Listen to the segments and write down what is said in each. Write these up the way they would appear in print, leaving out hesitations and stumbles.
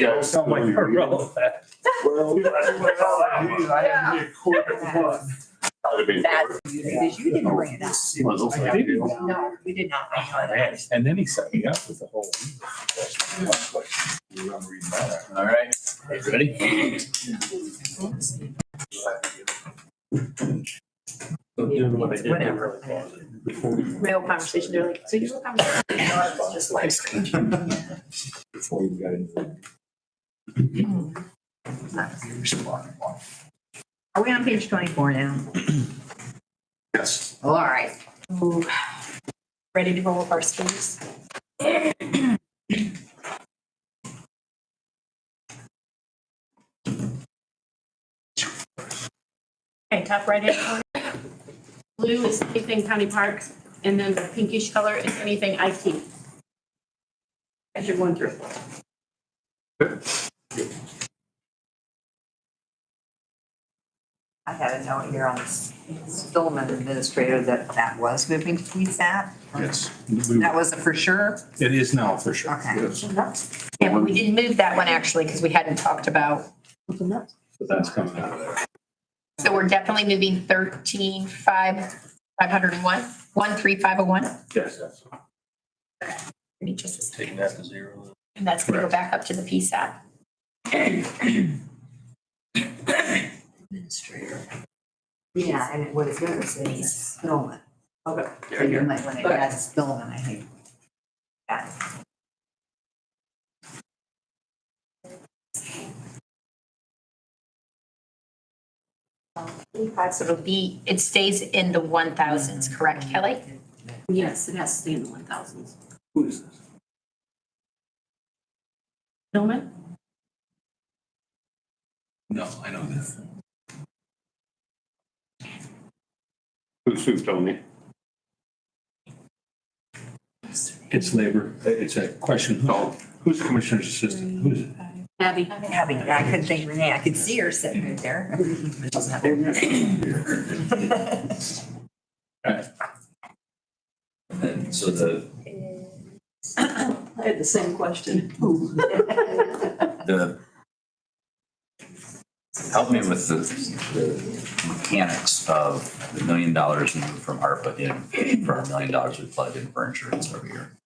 don't sound like a relevant. Well, I had to be a quarter to one. That's because you didn't bring it up. I didn't. No, you did not bring it up. And then he set me up with the whole. You remember reading that? All right, ready? Real conversation, they're like, so you were conversation. It's just live stream. before you got into Are we on page 24 now? Yes. All right. Ooh. Ready to roll up our sleeves? Okay, top right hand corner. Blue is anything county parks, and then the pinkish color is anything IT. As you're going through. I had a note here on Steuben administrator that was moving to PSAT. Yes. That was a for sure. It is now for sure. Okay. Yes. Yeah, but we didn't move that one actually because we hadn't talked about. But that's coming out of there. So we're definitely moving 13,501, 13,501. Yes. Give me just a second. Taking that to zero. And that's gonna go back up to the PSAT. Administrator. Yeah, and what it does is he's Stillman. Okay. So you might want to add Stillman, I think. Yeah. So it'll be, it stays in the 1,000s, correct, Kelly? Yes, it has to stay in the 1000s. Who is this? Tillman? No, I know this. Who's told me? It's labor. It's a question. Who's the commissioner's assistant? Who's it? Abby. Abby, I couldn't think of her name. I could see her sitting right there. And so the I had the same question. help me with the mechanics of the $1 million moved from ARPA in for $1 million we plugged in for insurance every year.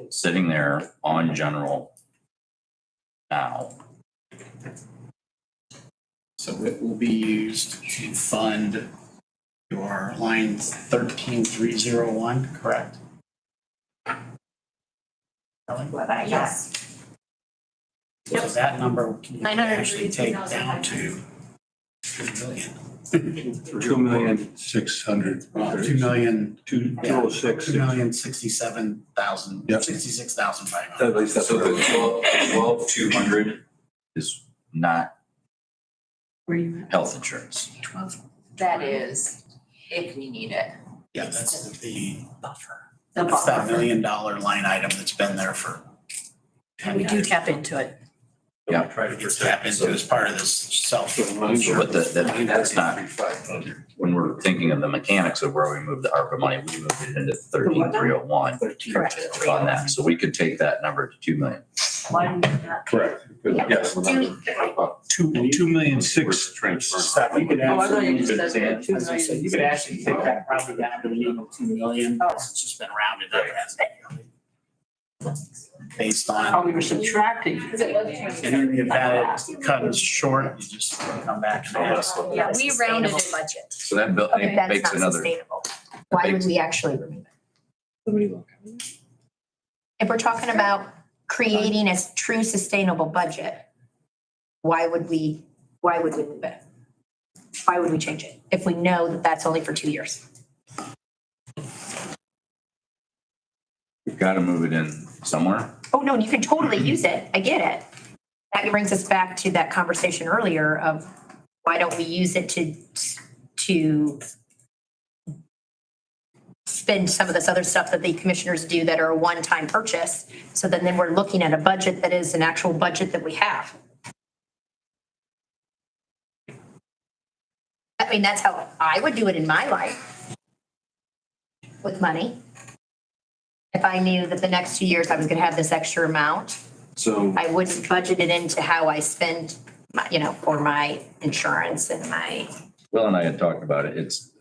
Sitting there on general now. So it will be used to fund your line 13301, correct? What I guess. So that number can actually take 932,000. down to 2 million. 2,600,000. 2 million. 206. 2,067,000. Yep. 66,500. At least that's So what the 12,200 is not Where you at? health insurance. That is, if we need it. Yeah, that's the Buffer. that's that $1 million line item that's been there for. And we do tap into it. Yeah. Try to It's tap into as part of this self. But that's not, when we're thinking of the mechanics of where we move the ARPA money, we moved it into 13,301 Correct. on that. So we could take that number to 2 million. Correct. Yeah. Yes. 2,607,000. You could Oh, I thought you just actually, said 2 million. you could actually take that probably down to an even 2 million. It's just been rounded up. hasn't it? Based on. Oh, we were subtracting. And in the event it cuts short, you just come back to us. Yeah, we rounded a budget. So that bill If that's makes not another, sustainable, why would we actually remove it? If we're talking about creating a true sustainable budget, why would we move it? Why would we change it if we know that that's only for 2 years? we've got to move it in somewhere. Oh, no, you can totally use it. I get it. That brings us back to that conversation earlier of why don't we use it to spend some of this other stuff that the commissioners do that are a one-time purchase. So then we're looking at a budget that is an actual budget that we have. I mean, that's how I would do it in my life with money. If I knew that the next 2 years I was gonna have this extra amount So I wouldn't budget it into how I spend my, for my insurance and my, Will and I had talked about it. It's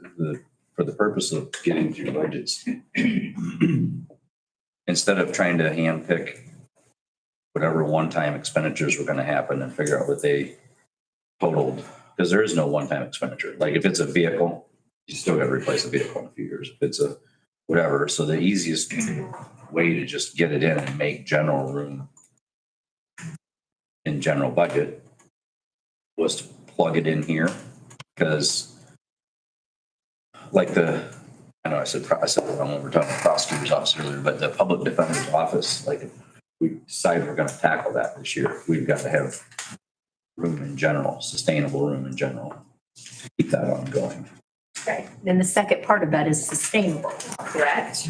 for the purpose of getting through budgets. Instead of trying to handpick whatever one-time expenditures were gonna happen and figure out what they totaled, because there is no one-time expenditure. Like if it's a vehicle, you still gotta replace a vehicle in a few years. If it's a whatever, so the easiest way to just get it in and make general room in general budget was to plug it in here, because like I know I said when we were talking about prosecutor's office earlier, but the public defender's office, like if we decide we're gonna tackle that this year, we've got to have room in general, sustainable room in general, to keep that ongoing. right. Then the second part of that is sustainable, correct?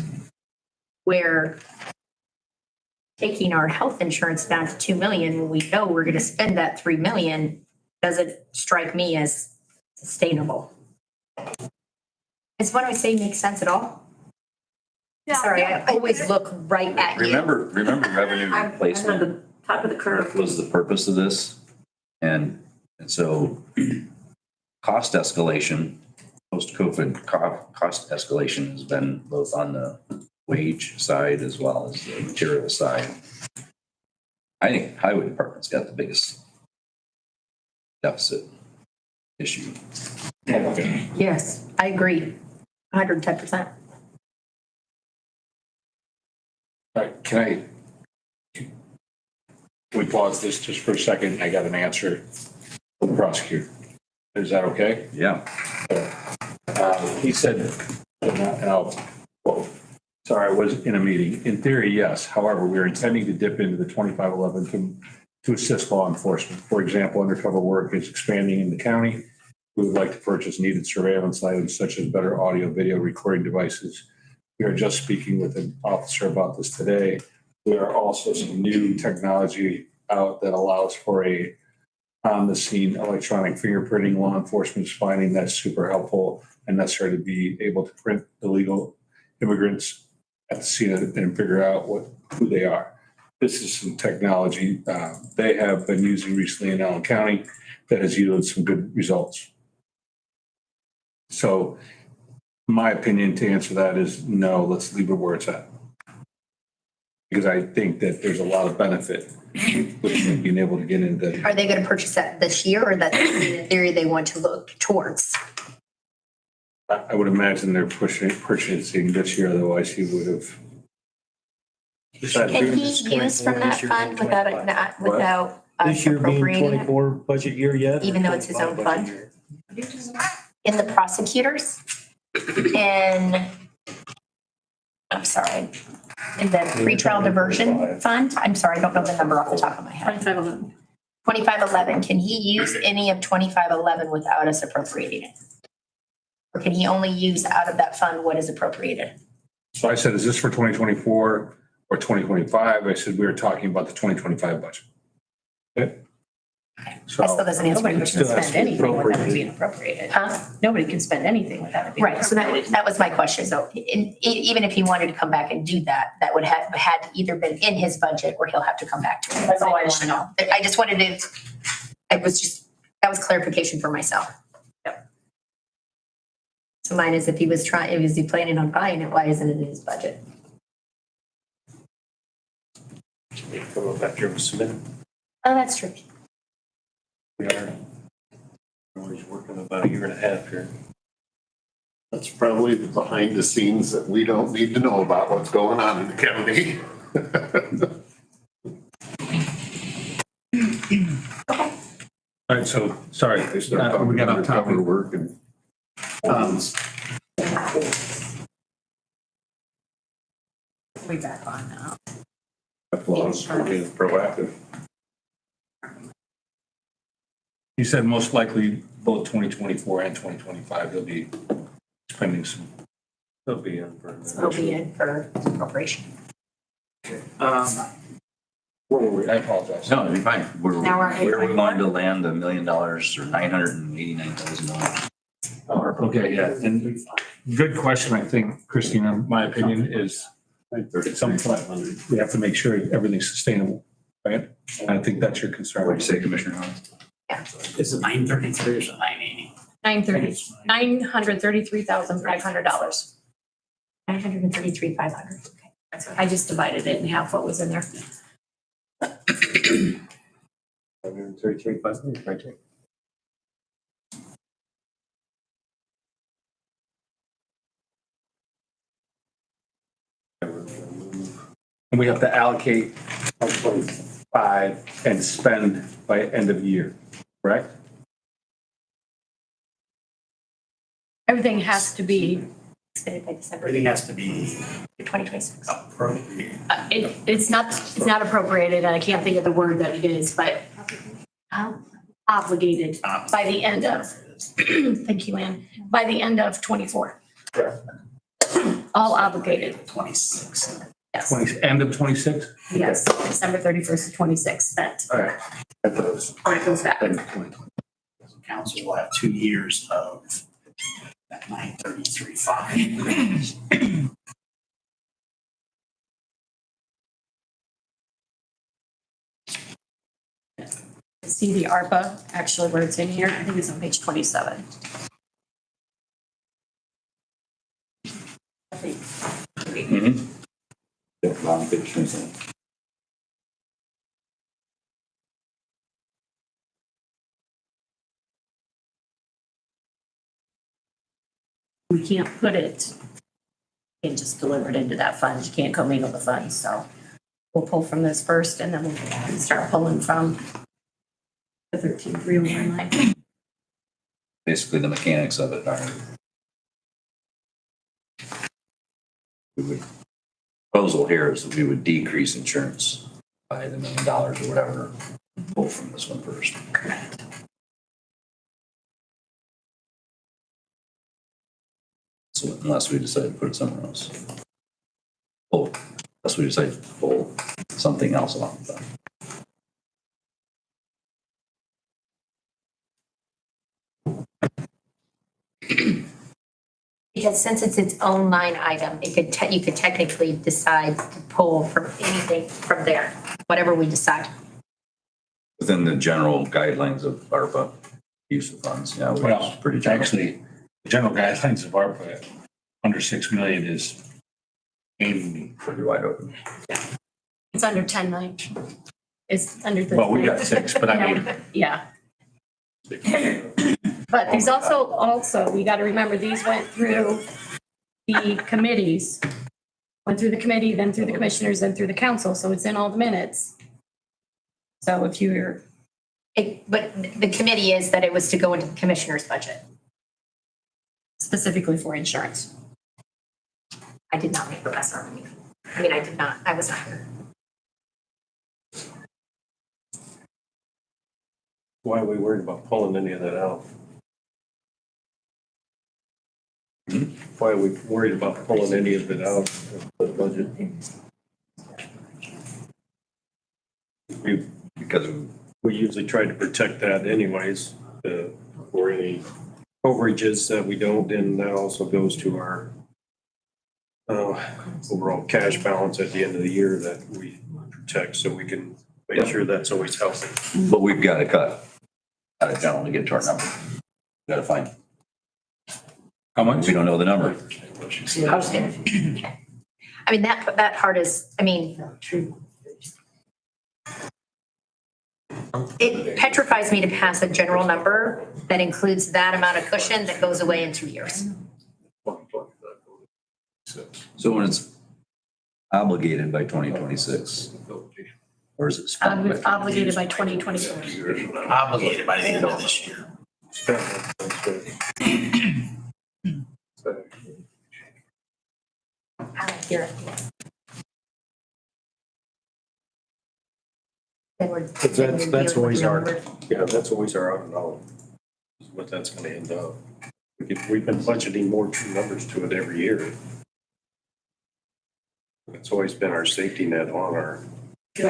Where taking our health insurance down to 2 million, when we know we're gonna spend that 3 million, doesn't strike me as sustainable. Is what I say makes sense at all? Sorry, I always look right at you. Remember revenue I'm replacement on the top of the curve. was the purpose of this. And so cost escalation, post-COVID cost escalation has been both on the wage side as well as the material side. I think highway department's got the biggest deficit issue. Yes, I agree, 110%. Can we pause this just for a second? I got an answer from the prosecutor. Is that okay? Yeah. He said, and I'll quote, sorry, I was in a meeting. In theory, yes. However, we are intending to dip into the 2511 to assist law enforcement. For example, undercover work is expanding in the county. We would like to purchase needed surveillance items such as better audio, video recording devices. We are just speaking with an officer about this today. There are also some new technology out that allows for a on-the-scene electronic fingerprinting. Law enforcement is finding that's super helpful and necessary to be able to print illegal immigrants at the scene and figure out who they are. This is some technology they have been using recently in Allen County that has yielded some good results. So my opinion to answer that is no, let's leave it where it's at. Because I think that there's a lot of benefit with being able to get into. Are they gonna purchase that this year, or that's in theory they want to look towards? I would imagine they're purchasing this year, otherwise he would have. Can he use from that fund without us this year being appropriating it, 24 budget year yet? even though it's his own 25 budget fund? year? In the prosecutors? I'm sorry, in the pretrial diversion fund? I'm sorry, I don't know the number off the top of my head. 2511. 2511, can he use any of 2511 without us appropriating it? Or can he only use out of that fund what is appropriated? So I said, is this for 2024 or 2025? I said, we were talking about the 2025 budget. Okay. So That still doesn't answer my Nobody question. can spend anything without it appropriated. being appropriated. Huh? Nobody can spend anything without it being. Right, so that was my question. So even if he wanted to come back and do that, that would have had to either been in his budget or he'll have to come back to it. That's all I want to know. I just wanted to, that was clarification for myself. Yep. So mine is if he was planning on buying it, why isn't it in his budget? Come up after Ms. Smith. Oh, that's true. We are. He's working about a year and a half here. That's probably the behind the scenes that we don't need to know about what's going on in the county. All right, so, sorry, They start we talking got off undercover topic. work and. We back on now. Applause for being proactive. You said most likely both 2024 and 2025, they'll be spending some. They'll be in for. It'll be in for appropriation. Where were we? I apologize. No, it'd be fine. Now we're at Where we wanted to land $1 million or $989,000. Okay, yeah, and good question, I think, Christina, my opinion is at some point, we have to make sure everything's sustainable. right? I think that's your concern. What do you say, Commissioner Hahn? Is it 933 or is it 980? $933,500. $933,500. Okay. That's what, I just divided it in half what was in there. 133,500 right there. And we have to allocate 1.5 and spend by end of year, correct? Everything has to be, Expended by December Everything has to be 2026. appropriate. it's not appropriated, and I can't think of the word that it is, but obligated by the end of, thank you, Ann, by the end of 24. Correct. All obligated, 26. yes. End of 26? Yes, December 31st of 26 spent. All right. I thought it was Or it goes back. end of 2020. Council will have 2 years of that 933.5. See the ARPA, actually where it's in here, I think it's on page 27. I think. Mm-hmm. Yeah, bottom page 27. We can't put it, you can't just deliver it into that fund, you can't commingle the funds, so we'll pull from this first and then we'll start pulling from the 13,301 line. Basically, the mechanics of it are. Proposal here is that we would decrease insurance by the $1 million or whatever, pull from this one first. Correct. So unless we decide to put it somewhere else. Oh, unless we decide to pull something else along with that. Because since it's its own line item, it could, you could technically decide to pull from anything from there, whatever we decide. Within the general guidelines of ARPA use of funds, yeah, which Well, is pretty general. actually, the general guidelines of ARPA, under 6 million is aiming. Pretty wide open. It's under 10 million. It's under the. Well, we got 6, but I mean. Yeah. But these also, we got to remember, these went through the committees. Went through the committee, then through the commissioners, then through the council, so it's in all the minutes. So if you're, But the committee is that it was to go into the commissioner's budget. specifically for insurance. I did not make the SR meeting. I mean, I did not, I was not here. Why are we worried about pulling any of that out? Why are we worried about pulling any of it out of the budget? Because We usually try to protect that anyways, for any overages that we don't, and that also goes to our overall cash balance at the end of the year that we protect, so we can make sure that's always healthy. but we've got to cut out of general to get to our number. Got to find. How much? We don't know the number. I was there. I mean, that part is, I mean, it petrifies me to pass a general number that includes that amount of cushion that goes away in 2 years. So when it's obligated by 2026, or is it spent? Obligated by 2024. Obligated by the end of this year. I don't hear it. Then we're. That's always that's always our unknown, is what that's gonna end up. We've been budgeting more true numbers to it every year. It's always been our safety net on our. Can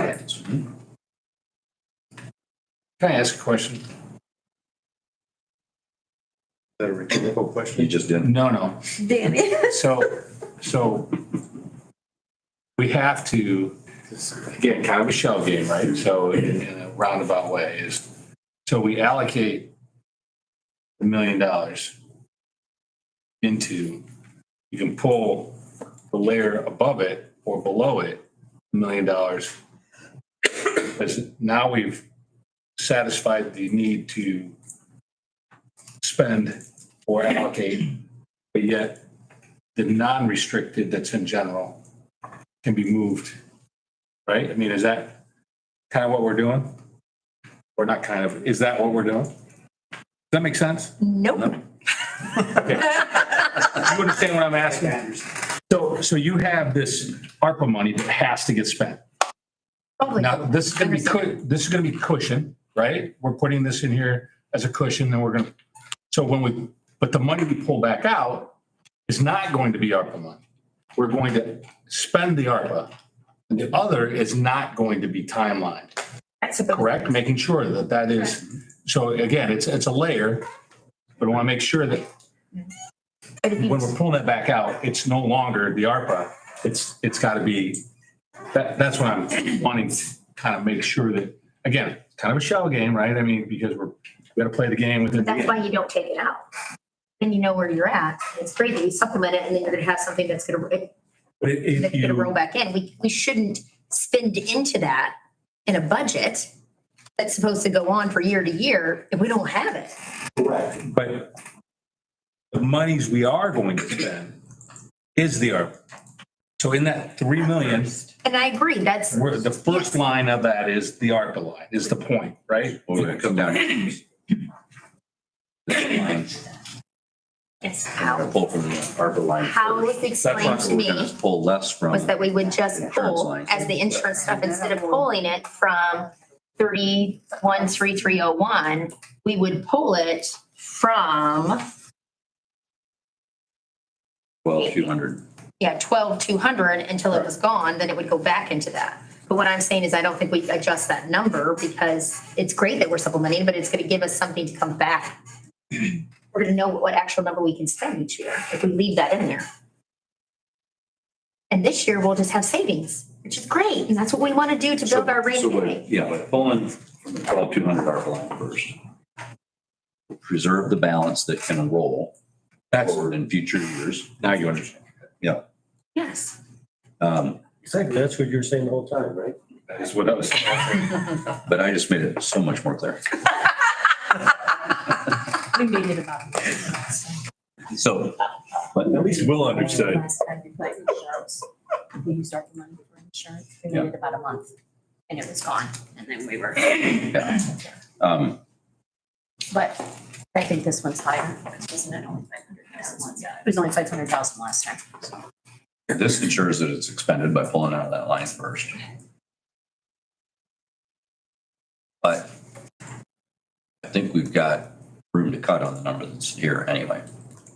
I ask a question? Is that a rhetorical You question? just didn't. Danny. So we have to this, again, kind of a shell game, right? So in a roundabout way is, so we allocate $1 million into, you can pull the layer above it or below it, $1 million. Because now we've satisfied the need to spend or allocate, but yet the non-restricted that's in general can be moved, right? I mean, is that kind of what we're doing? Or not kind of, is that what we're doing? Does that make sense? Nope. Okay. You understand what I'm asking? So you have this ARPA money that has to get spent. Totally. Now, this is gonna be cushion, right? We're putting this in here as a cushion, and we're gonna, so but the money we pull back out is not going to be ARPA money. We're going to spend the ARPA, and the other is not going to be timelined, correct? Making sure that that is, so again, it's a layer, but I want to make sure that when we're pulling that back out, it's no longer the ARPA. It's got to be, that's what I'm wanting to kind of make sure that, again, kind of a shell game, right? I mean, because we got to play the game within the That's game. why you don't take it out. Then you know where you're at. It's great that you supplement it and then you're gonna have something that's gonna But if roll you, back in. We shouldn't spend into that in a budget that's supposed to go on for year to year if we don't have it. correct, but the monies we are going to spend is the ARPA. So in that 3 million, And I agree, that's, the first line of that is the ARPA line, is the point, right? Well, we're gonna come down here. This line, it's we're how, gonna pull from the ARPA line how it was first. explained to We're gonna me pull less from. was that we would just Insurance pull line. as the insurance stuff, instead of pulling it from 31,3301, we would pull it from 12,200. 12,200 until it was gone, then it would go back into that. But what I'm saying is I don't think we adjust that number because it's great that we're supplementing, but it's gonna give us something to come back. We're gonna know what actual number we can spend each year if we leave that in there. And this year we'll just have savings, which is great, and that's what we wanna do to build our rainy day. Yeah, but pulling from the 12,200 ARPA line first. Preserve the balance that can roll That's, forward in future years. now you understand. Yes. Exactly, that's what you were saying the whole time, right? That is what I was saying. But I just made it so much more clear. We made it about. So, At least Will understood. Last time we put insurance, we used our money for insurance, we Yeah. waited about a month and it was gone and then we were. yeah. But I think this one's higher, wasn't it only 500,000? It was only 500,000 last time. So. This ensures that it's expended by pulling out of that line first. But I think we've got room to cut on the number that's here anyway.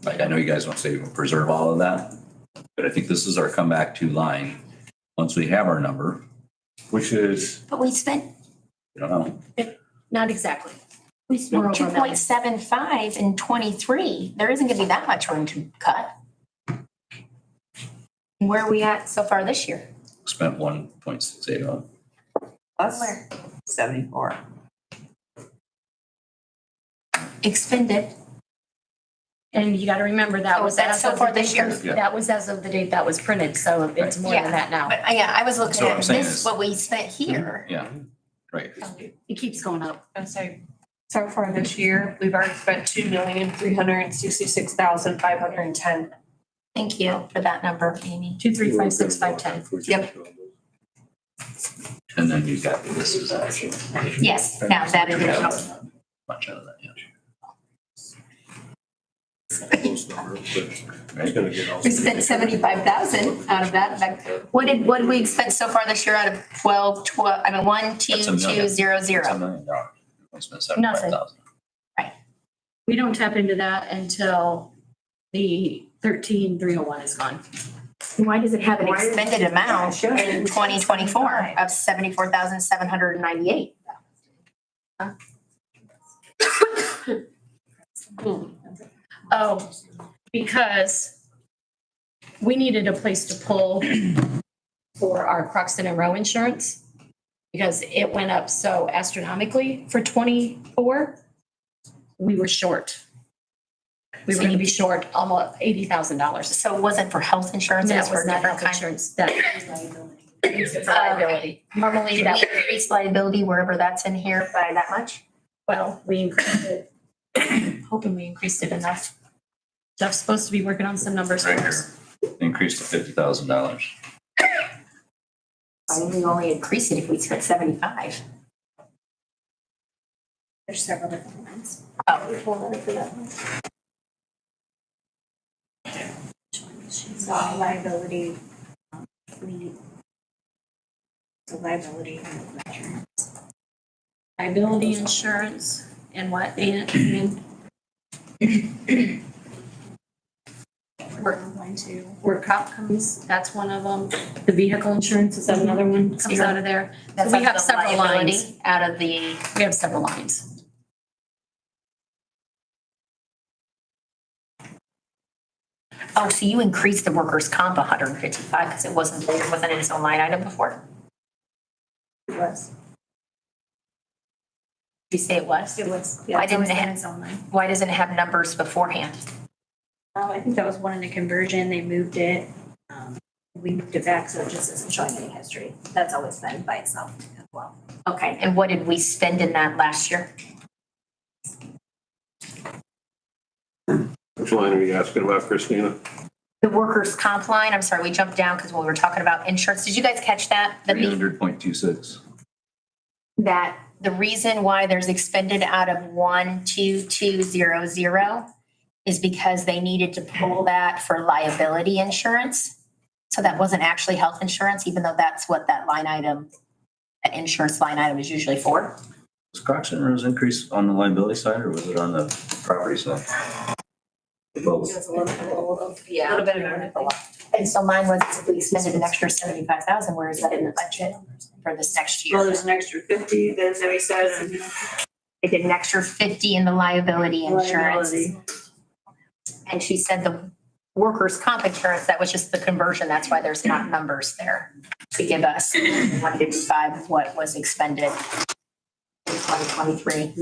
Like, I know you guys want to say we'll preserve all of that, but I think this is our comeback to line. Once we have our number, Which is, But we spent, we don't know. Not exactly. we We're spent over a million. 2.75 in 23. There isn't gonna be that much room to cut. Where are we at so far this year? Spent 1.68 on. Plus 74. Expended. And you gotta remember that Oh, was that's as so of far the this date, year? Yeah. that was as of the date that was printed, so it's more Yeah. than that now. But yeah, I was looking So what at I'm saying this, is- what we spent here. Yeah, right. It keeps going up. And so far this year, we've already spent 2,366,510. Thank you for that number, Amy. 2356510. Yep. And then you've got, this is actually. Yes, now that is. Much out of that, yeah. Close number, but it's gonna get all. We spent 75,000 out of that. What did we spend so far this year out of 1, 2, That's $1 million. 2, 0, 0? It's $1 million. We spent 75,000. We don't tap into that until the 13,301 is gone. Why does it have an expended amount in 2024 of 74,798? Oh, because we needed a place to pull for our Croxton and Row insurance because it went up so astronomically for 24. We were short. We were gonna be short almost $80,000. So it wasn't for health insurance, it was That was for not different health kind of insurance, that was liability. it's liability. Normally that would increase liability wherever that's in here by that much. Well, we increased it, hoping we increased it enough. Jeff's supposed to be working on some numbers for Right us. Increased to $50,000. I mean, we only increase it if we spent 75. There's several different lines. Oh, Hold on for that one. So liability, fleet. So liability and insurance. Liability insurance and what, and Line two. where cop comes, that's one of them. The vehicle insurance, is that another one, comes out of there? that's We have the several liability lines. out of the, We have several lines. oh, so you increased the workers' comp 155 because it wasn't in its own line item before? It was. Did you say it was? It was. Why Yeah, it's didn't always it been have- its own line. Why doesn't it have numbers beforehand? I think that was one in the conversion. They moved it. We moved it back, so it just isn't showing any history. That's always been by itself as well. Okay, and what did we spend in that last year? Which line are you asking about, Christina? The workers' comp line, I'm sorry, we jumped down because when we were talking about insurance, did you guys catch that? That the 300.26. that the reason why there's expended out of 12200 is because they needed to pull that for liability insurance. So that wasn't actually health insurance, even though that's what that line item, that insurance line item is usually for. Was Croxton Rose increase on the liability side or was it on the property side? Both. It was a little bit of, Yeah. a little bit of everything. And so mine was if we expended an extra 75,000, where is that in the budget for this next year? Well, there's an extra 50 that Zoe said, and They did an extra 50 in the liability insurance. liability. And she said the workers' comp insurance, that was just the conversion, that's why there's not numbers there to give us 155 of what was expended in 2023.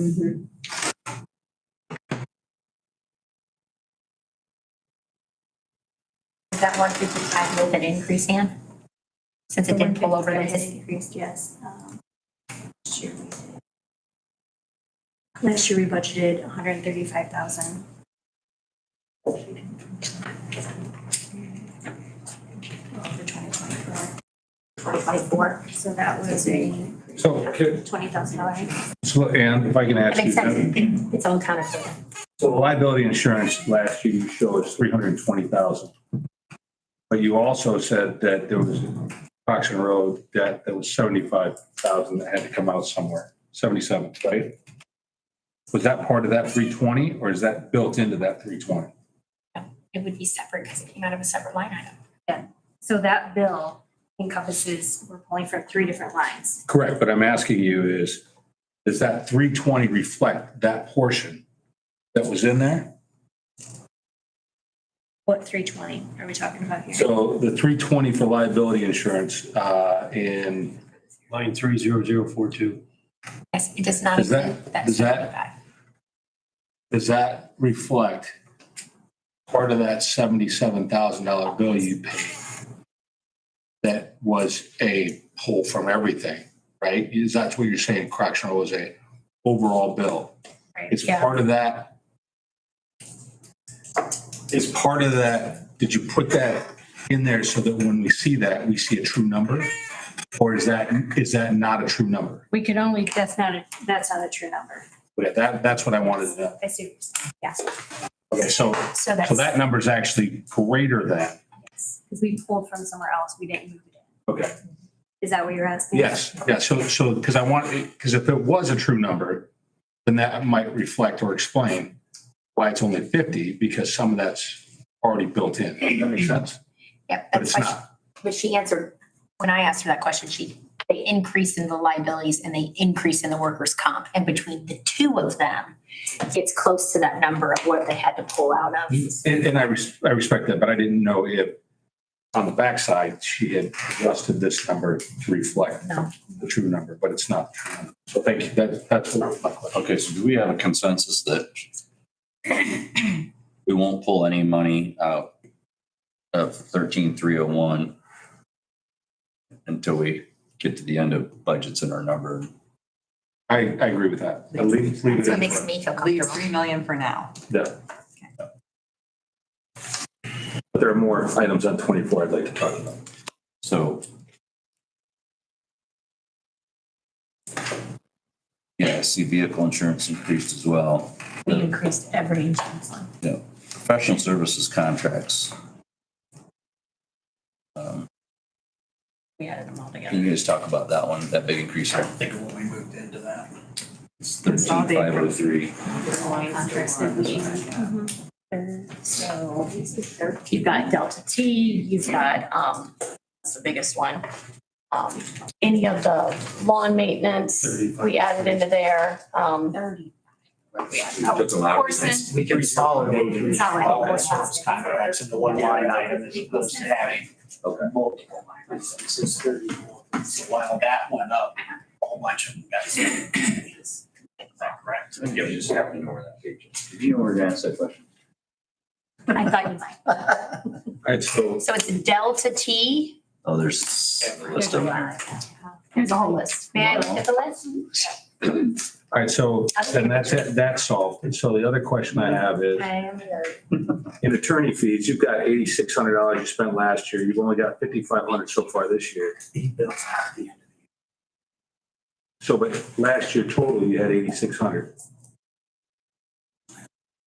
Is that 155 with an increase, Ann? Since it didn't pull over the his, Increased, yes. Last year we did. Last year we budgeted 135,000. For 2024. 2024. So that was a So, $20,000. so, and if I can That ask you, makes sense. It's all kind of, so liability insurance last year you show us 320,000. But you also said that there was Croxton Road debt that was 75,000 that had to come out somewhere, 77, right? Was that part of that 320 or is that built into that 320? it would be separate because it came out of a separate line item. So that bill encompasses, we're pulling from 3 different lines. Correct, but I'm asking you is, does that 320 reflect that portion that was in there? What 320 are we talking about here? So the 320 for liability insurance in, Line 30042. Yes, it does not Does that- include that does that- 75. does that reflect part of that $77,000 bill you paid that was a pull from everything, right? Is that what you're saying, Croxton was a overall bill? Right. It's Yeah. part of that. Is part of that, did you put that in there so that when we see that, we see a true number? Or is that not a true number? We could only, That's not a true number. Yeah, that's what I wanted to know. I see what you're saying. Yes. Okay, so So that's, that number is actually greater than, Because we pulled from somewhere else. We didn't move it in. okay. Is that what you're asking? Yes, yeah, so, because if it was a true number, then that might reflect or explain why it's only 50, because some of that's already built in. Does that make sense? yeah, But that's it's why, not. but she answered, when I asked her that question, they increased in the liabilities and they increased in the workers' comp. And between the two of them, it's close to that number of what they had to pull out of. And I respect that, but I didn't know if on the backside, she had adjusted this number to reflect the true number, but it's not. the true number. So thank you. That's what my question. Okay, so do we have a consensus that we won't pull any money out of 13,301 until we get to the end of budgets and our number? I agree with that. Leave it That's what in. makes me feel Leave comfortable. 3 million for now. Yeah. But there are more items on 24 I'd like to talk about. So. Yeah, I see vehicle insurance increased as well. We increased every insurance line. Yeah, professional services contracts. We added them all Can together. you guys talk about that one, that big increase? I think of when we moved into that. It's 13,503. Contracts that we- So you've got Delta T, you've got, that's the biggest one. Any of the lawn maintenance, we added into there. 30. Horses. We consolidated Consolidated. all that service contracts into one line item as opposed to having Okay. multiple line items. It's 31. So while that went up, a whole bunch of them got. Is that correct? Yeah, we just have to ignore that page. Did you know we're gonna ask that question? I thought you might. All right, so So it's Delta T. Oh, there's a list of them. There's a whole list. May I look at the list? all right, so then that's solved. And so the other question I have is, in attorney fees, you've got $8,600 you spent last year. You've only got $5,500 so far this year. He bills at the end. So, but last year total, you had 8,600.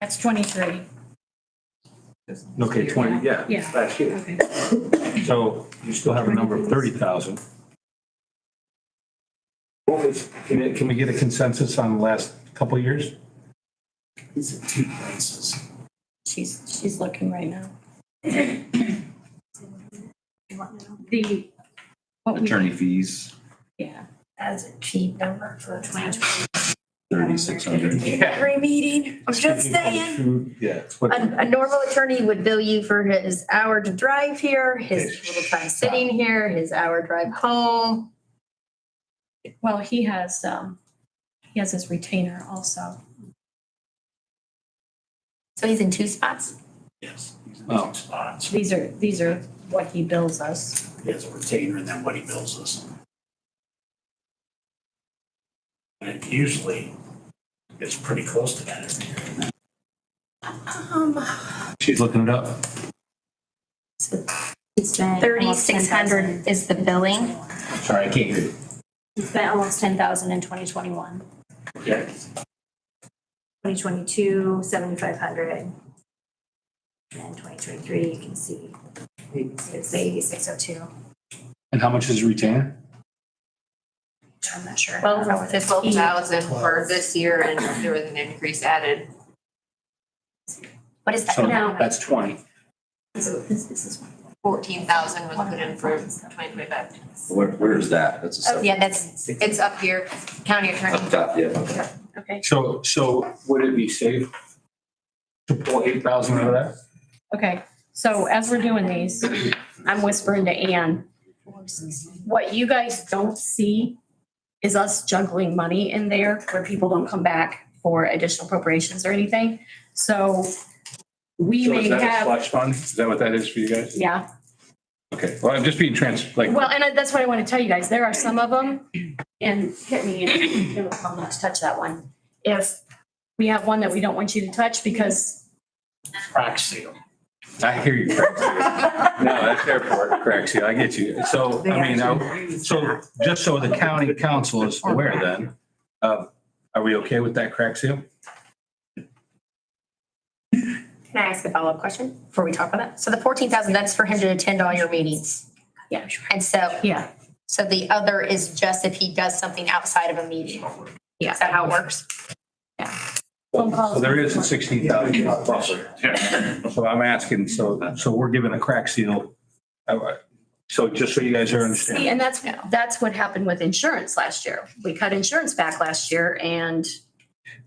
That's 23. Okay, 20, yeah, Yeah. last year. Okay. So you still have a number of 30,000. Can we get a consensus on the last couple of years? He's in two places. She's looking right now. The, what we, Attorney fees, yeah. As a cheap number for 2020. 3,600. Every meeting, I'm just saying. Yeah. What- A normal attorney would bill you for his hour to drive here, his Okay. little time sitting here, his hour drive home. Well, he has his retainer also. So he's in two spots? Yes. He's in Oh. two spots. These are what he bills us. He has a retainer and then what he bills us. And it usually is pretty close to that every year. She's looking it up. He spent 3,600 is the billing. Sorry, I can't hear you. He spent almost 10,000 in 2021. Yeah. 2022, 7,500. And 2023, you can see it's 8,602. And how much is retainer? I'm not sure. Well, I don't know what it is. 12,000 for this year and there was an increase added. What is that So now? that's 20. This is one. 14,000 was put in for 2025. Where is that? That's a Oh, separate. yeah, that's, It's up here, county attorney. Up top, yeah, okay. Okay. So would it be safe to pull 8,000 out of that? Okay. So as we're doing these, I'm whispering to Ann. What you guys don't see is us juggling money in there where people don't come back for additional appropriations or anything. So we So may is that a have, slush fund? Is that what that is for you guys? yeah. Okay, well, I'm just being like, Well, and that's what I want to tell you guys. There are some of them, and hit me, and it was told not to touch that one. If we have one that we don't want you to touch because, Crack seal. I hear you. Crack seal. No, that's airport crack seal. I get you. So, I mean, so just so the county council is aware then, are we okay with that crack seal? can I ask a follow-up question before we talk about that? So the 14,000, that's for him to attend all your meetings. yeah, And so, yeah, so the other is just if he does something outside of a meeting. yeah. Is that how it works? Phone calls. So there is a 16,000 buffer. So I'm asking, so we're giving a crack seal. So just so you guys are See, understanding. and that's what happened with insurance last year. We cut insurance back last year and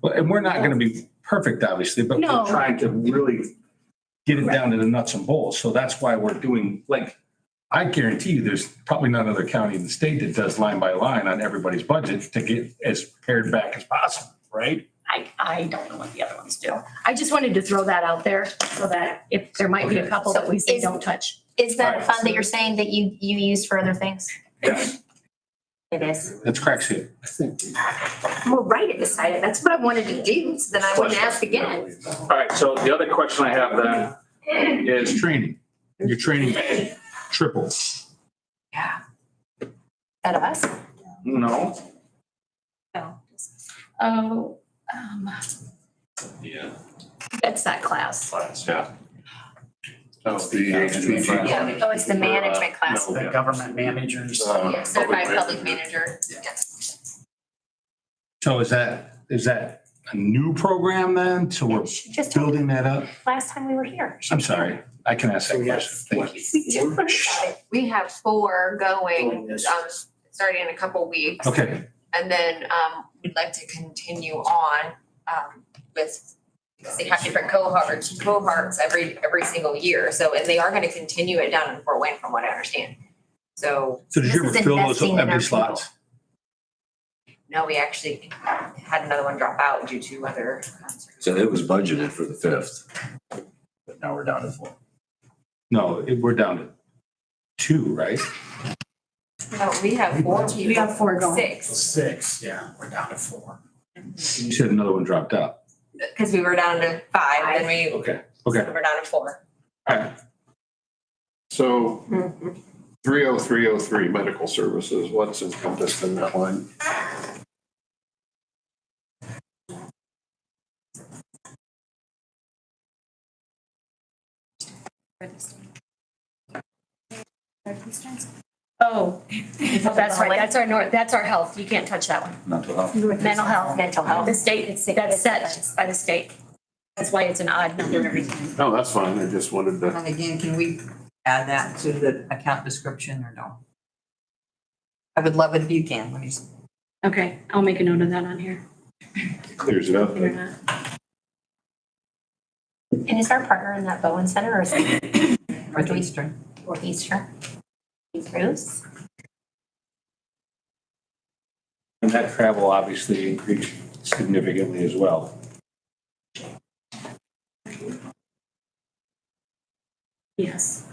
Well, and we're not gonna be perfect, obviously, but No. we're trying to really get it down to the nuts and bolts. So that's why we're doing, like, I guarantee you, there's probably not another county in the state that does line by line on everybody's budget to get as pared back as possible, right? I don't know what the other ones do. I just wanted to throw that out there so that if there might be a couple that we say don't touch. Is that a fund that you're saying that you use for other things? Yes. It is. That's crack shit. I think Well, write it beside it. That's what I wanted to do, so then I wouldn't ask again. All right, so the other question I have then is training. Your training triple. Yeah. That us? No. Oh, Yeah. that's that class. Yeah. Oh, the HPG. Yeah. Oh, it's the management class. The government managers. Certified public manager. So is that a new program then? So we're Just building that up? last time we were here. I'm sorry, I can ask that question. Thank you. We just put it aside. We have 4 going, starting in a couple weeks. Okay, And then, we'd like to continue on, with, because they have different cohorts every single year. So, and they are gonna continue it down in Fort Wayne from what I understand. So, so did you This ever is fill those investing in our empty slots? no, we actually had another one drop out due to other. So it was budgeted for the 5th, but now we're down to 4. No, we're down to 2, right? No, we have 4. We have 4 going. 6, 6, yeah, we're down to 4. You said another one dropped out. because we were down to 5, and then we, Okay, we're okay. down to 4. All right. So 30303 medical services, what's encompassed in that line? Oh, that's right. That's our health. You can't touch that one. Mental health. Mental health. Mental health. The state, that's set by the state. That's why it's an odd number every time. No, that's fine. I just wanted to. And again, can we add that to the account description or no? I would love it if you can, let me. Okay, I'll make a note of that on here. Clears it up. You're not. And is our partner in that Bowen Center or is it Northeastern. Northeastern? Bruce? And that travel obviously increased significantly as well. Yes.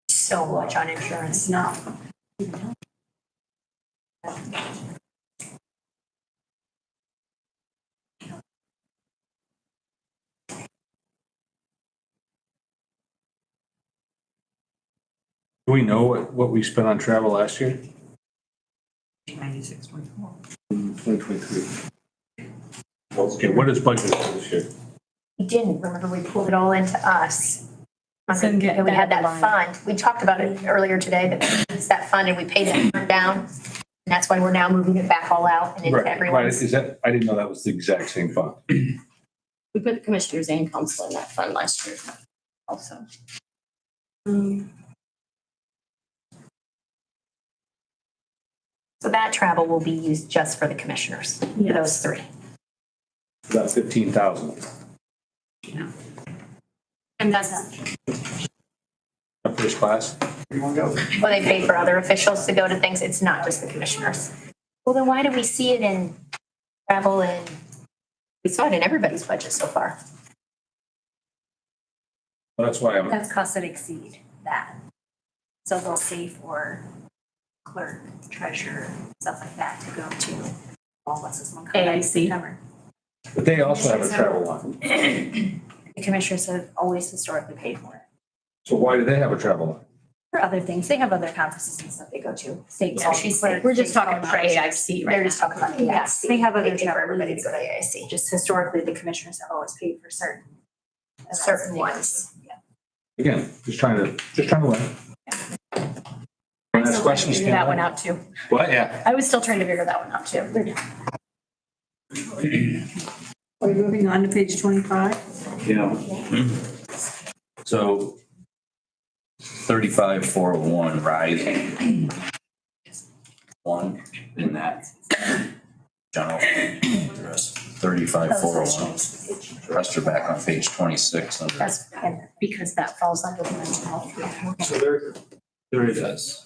So much on insurance. It's not. Do we know what we spent on travel last year? 96.4. 2023. Okay, what is budget for this year? We didn't, remember we pulled it all into us. Couldn't get And we had that that line. fund, we talked about it earlier today, that it's that fund and we paid that fund down. And that's why we're now moving it back all out and into Right, everyone's. is that, I didn't know that was the exact same fund. We put the commissioners and council in that fund last year also. So that travel will be used just for the commissioners, for those 3. About 15,000. And that's, First class? Well, they pay for other officials to go to things, it's not just the commissioners. Well, then why do we see it in travel and, we saw it in everybody's budget so far. Well, that's why I'm, That's costs that exceed that. So they'll say for clerk, treasurer, stuff like that to go to, well, what's this one called? AIC. Cover. but they also have a travel line. The commissioners have always historically paid for it. So why do they have a travel line? For other things, they have other conferences and stuff they go to. State Yeah, she's clerk, we're just state talking about treasurer. AIC right They're now. just talking about Yes, AIC. they have other They pay for everybody to travel go to AIC. Just historically, the commissioners have always paid for certain. events Certain they go to. ones. Yeah. Again, just trying to learn. I'm Next still trying question, to figure that one Stan. out too. What, yeah. I was still trying to figure that one out too. Are we moving on to page 25? Yeah. So 35,401 rising. 1 in that general address, 35,401. rest are back on page 26 under. That's because that falls under the mental health. So there it is.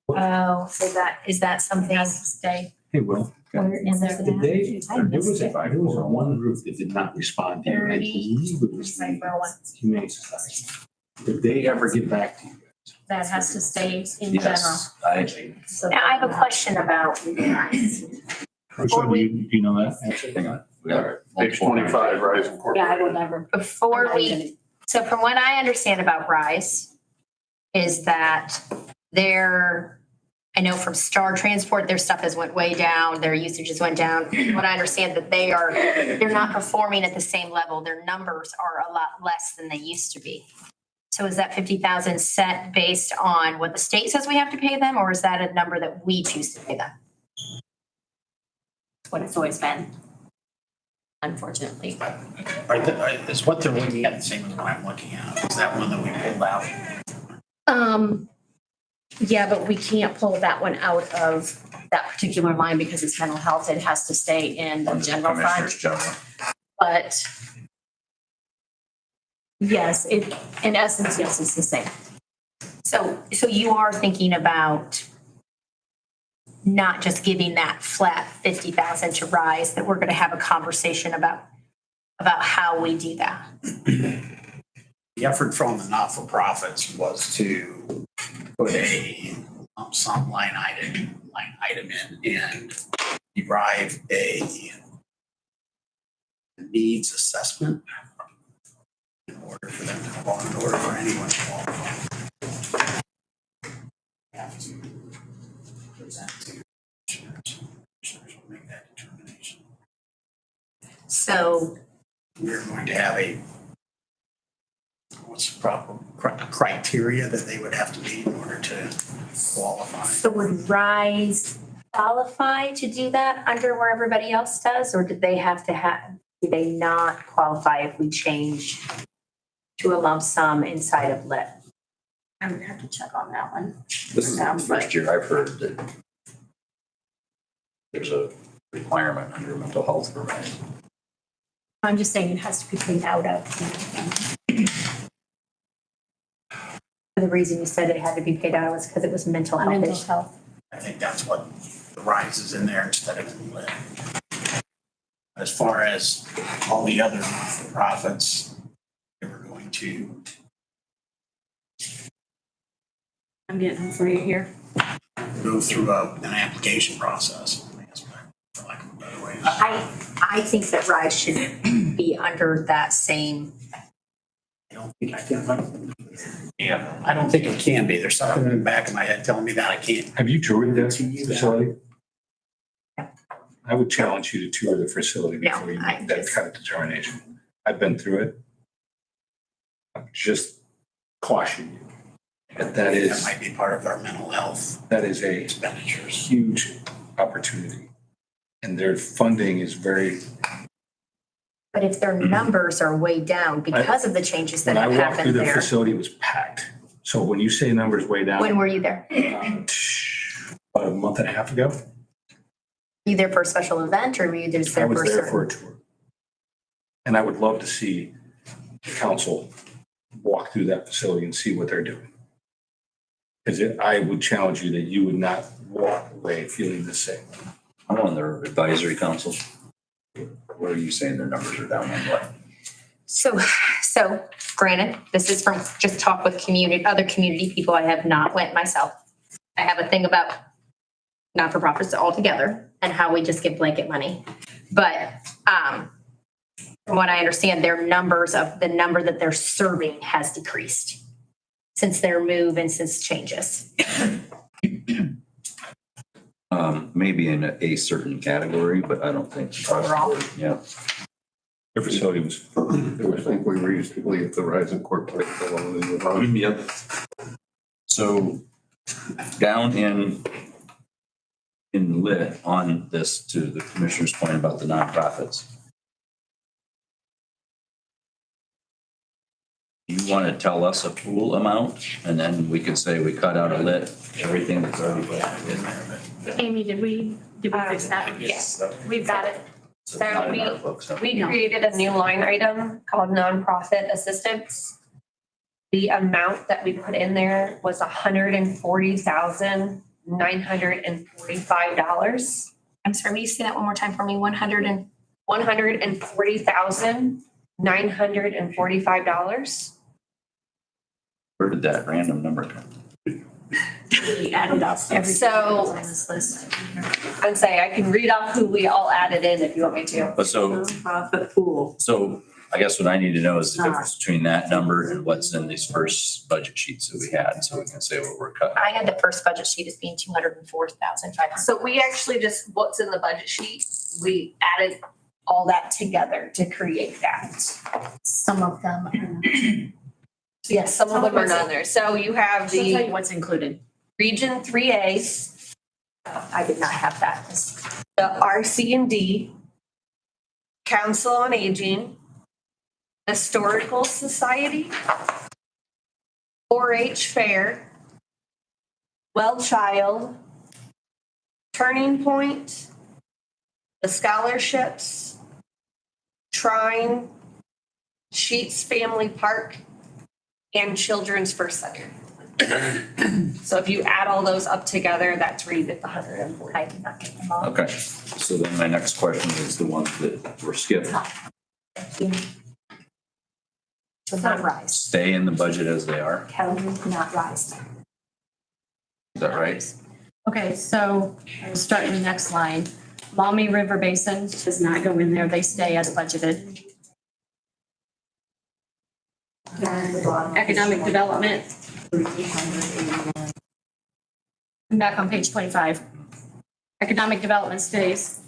Oh, so is that something? Has to stay. Hey, Will. Where is There was one group that did not respond to you. I 30, believe it was the 31. Humane Society. Did they ever get back to you? That has to stay in general. Yes, I, So Now, I have a question about. So do you know that answer? hang on. We got Page multiple- 25, Rise Incorporated. Yeah, I will never. Before we, so from what I understand about RISE is that I know from Star Transport, their stuff has went way down, their usages went down. What I understand that they're not performing at the same level. Their numbers are a lot less than they used to be. So is that 50,000 set based on what the state says we have to pay them, or is that a number that we choose to pay them? What it's always been. Unfortunately. Is what they're looking at the same as what I'm looking at? Is that one that we pulled out? Yeah, but we can't pull that one out of that particular line because it's mental health. It has to stay in the Under general fund. Commissioners General. But yes, in essence, yes, it's the same. So you are thinking about not just giving that flat 50,000 to RISE, that we're gonna have a conversation about how we do that. The effort from the not-for-profits was to put a lump sum line item in and derive a needs assessment in order for them to qualify, in order for anyone to qualify. Have to present to commissioners. Commissioners will make that determination. So We're going to have what's the proper criteria that they would have to meet in order to qualify? So would RISE qualify to do that under where everybody else does, or did they do they not qualify if we change to a lump sum inside of LIT? I would have to check on that one. This is the first year I've heard that there's a requirement under mental health for RISE. I'm just saying it has to be paid out of. The reason you said it had to be paid out was because it was mental health Mental issue. health. I think that's what the RISE is in there instead of in lit. As far as all the other not-for-profits, they were going to I'm getting it for you here. go through an application process. I guess, for lack of a better way. I think that RISE should be under that same. I don't think I can. Yeah, I don't think it can be. There's something in the back of my head telling me that I can't. Have you toured that facility? I would challenge you to tour the facility No, before you I make that just- kind of determination. I've been through it. I'm just caution you. That That is might be part of our mental health a expenditures. huge opportunity. And their funding is very, But if their numbers are way down because of the changes that when I have walked through happened the there. facility, it was packed. So when you say numbers way down. When were you there? About a month and a half ago, Were you there for a special event, or were you just I there was for a there for certain? a tour. And I would love to see the council walk through that facility and see what they're doing. Because I would challenge you that you would not walk away feeling the same. I'm on their advisory council. Where are you saying their numbers are down on what? So granted, this is from just talk with other community people. I have not went myself. I have a thing about not-for-profits altogether and how we just give blanket money. But from what I understand, their numbers of the number that they're serving has decreased since their move and since changes. Maybe in a certain category, but I don't think. Overall? Yeah. Their facility was. I think we used to leave the Rise Incorporated alone in the run. Yep. So down in lit on this, to the commissioner's point about the nonprofits. You want to tell us a pool amount and then we can say we cut out a lit, everything that's already in there. Amy, did we fix that? Yes. We've got it. So it's not in So our books, huh? we created a new line item called nonprofit assistance. The amount that we put in there was $140,945. I'm sorry, will you say that one more time for me? $140,945. Where did that random number come? We added up everything So- on this list. I'd say I can read off who we all added in if you want me to. But so, Nonprofit pool. so I guess what I need to know is the difference between that number and what's in these first budget sheets that we had, so we can say what we're cutting. I had the first budget sheet as being 204,500. So we actually just, what's in the budget sheet, we added all that together to create that. Some of them. Yes, some of them are not there. So you have I'll tell you the what's included. Region 3A, I did not have that. the RC&D, Council on Aging, Historical Society, 4-H Fair, Well Child, Turning Point, the scholarships, Shrine, Sheets Family Park, and Children's First Center. So if you add all those up together, that's where you get the 140. I did not get them all. Okay, so then my next question is the ones that were skipped. To not rise. Stay in the budget as they are, Calendar not rise. is that right? Okay, so we'll start in the next line. Maumee River Basin does not go in there. They stay as budgeted. Economic development. I'm back on page 25. Economic development stays.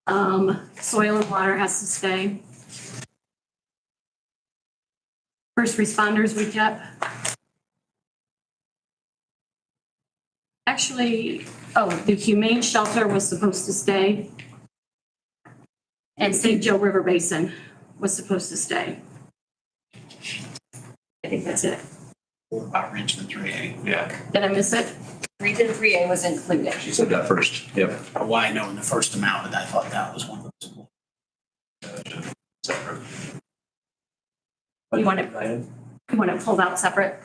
Soil and water has to stay. First responders we kept. Actually, the humane shelter was supposed to stay. And St. Joe River Basin was supposed to stay. I think that's it. What about Region 3A? Yeah. Did I miss it? Region 3A was included. She said that first, yep. Well, I know in the first amount, but I thought that was one of those. Separate. You want it pulled out separate?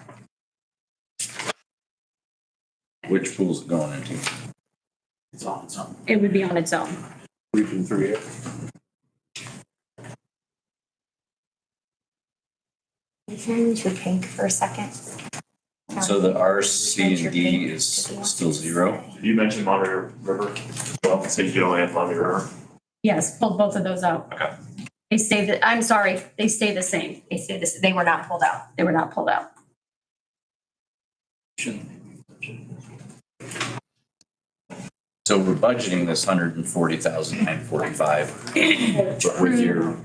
Which pool's it going into? It's on its own. It would be on its own. Region 3A. Can you turn to pink for a second? So the RC and D is still zero? You mentioned Maumee River, well, St. Joe and Maumee River. Yes, pulled both of those out. Okay. They stay they stay the same. They say this, they were not pulled out. They were not pulled out. So we're budgeting this 140,945, but with your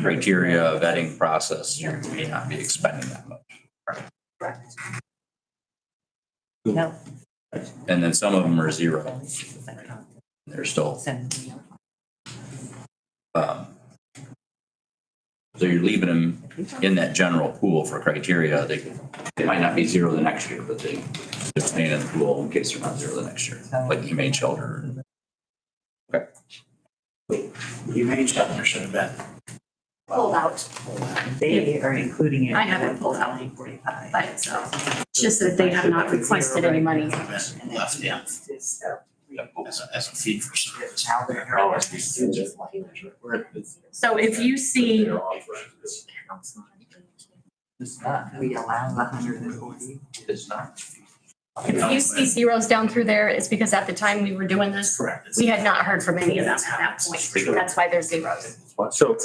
criteria vetting process, you may not be expending that much. No. And then some of them are zero. They're still, so you're leaving them in that general pool for criteria. They might not be zero the next year, but they're staying in the pool in case they're not zero the next year, like humane shelter. Humane shelter should have been. Pulled out. They are including it. I have it pulled out. 45. By itself. It's just that they have not requested any money. Left in as a fee for service. Oh, I see. So if you see, We allow 140. It's not. if you see zeros down through there, it's because at the time we were doing this, Correct. we had not heard from any of them at that point. That's why there's zeros. So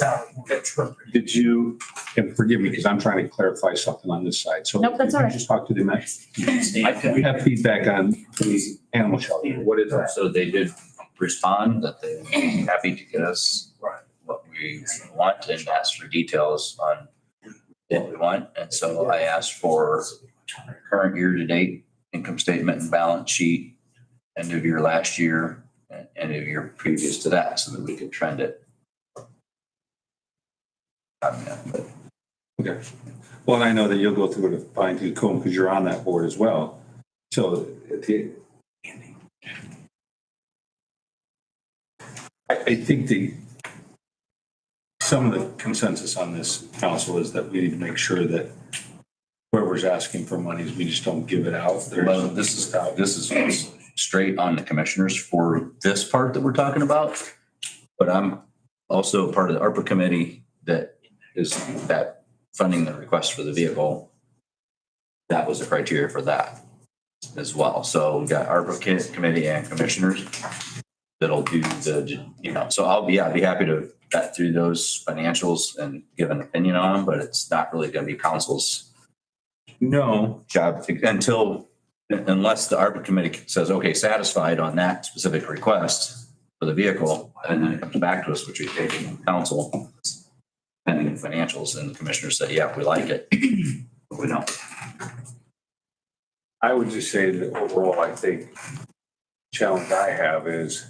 did you, and forgive me, because I'm trying to clarify something on this side. So Nope, that's all did right. you just talk to them. We have feedback on the animal shelter. What is that? So they did respond that they're happy to get us what we want and ask for details on what we want. And so I asked for current year-to-date income statement and balance sheet, end of year last year, and end of year previous to that, so that we could trend it. Okay. Well, and I know that you'll go through it, fine tooth comb, because you're on that board as well. So I think some of the consensus on this council is that we need to make sure that whoever's asking for monies, we just don't give it out. Well, this is straight on the commissioners for this part that we're talking about. But I'm also part of the ARPA committee that is that funding the request for the vehicle. That was the criteria for that as well. So we got ARPA committee and commissioners that'll do so I'll be happy to vet through those financials and give an opinion on them, but it's not really going to be council's job unless the ARPA committee says, okay, satisfied on that specific request for the vehicle, and then it comes back to us, which we take in council, pending the financials, and the commissioners say, yeah, we like it, but we don't. I would just say that overall, I think the challenge I have is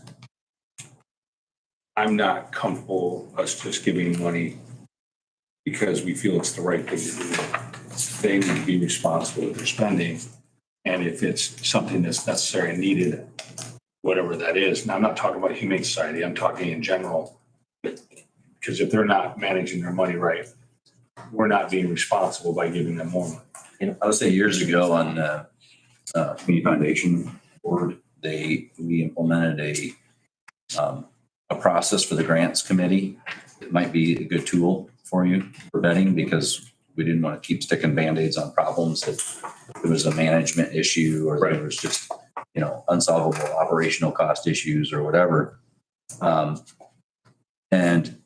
I'm not comfortable us just giving money because we feel it's the right thing to do. They need to be responsible with their spending. And if it's something that's necessary and needed, whatever that is. Now, I'm not talking about Humane Society. I'm talking in general. Because if they're not managing their money right, we're not being responsible by giving them more money. I would say years ago on the Community Foundation Board, we implemented a process for the grants committee. It might be a good tool for you for vetting because we didn't want to keep sticking Band-Aids on problems. If there was a management issue or there was just, unsolvable operational cost issues or whatever. And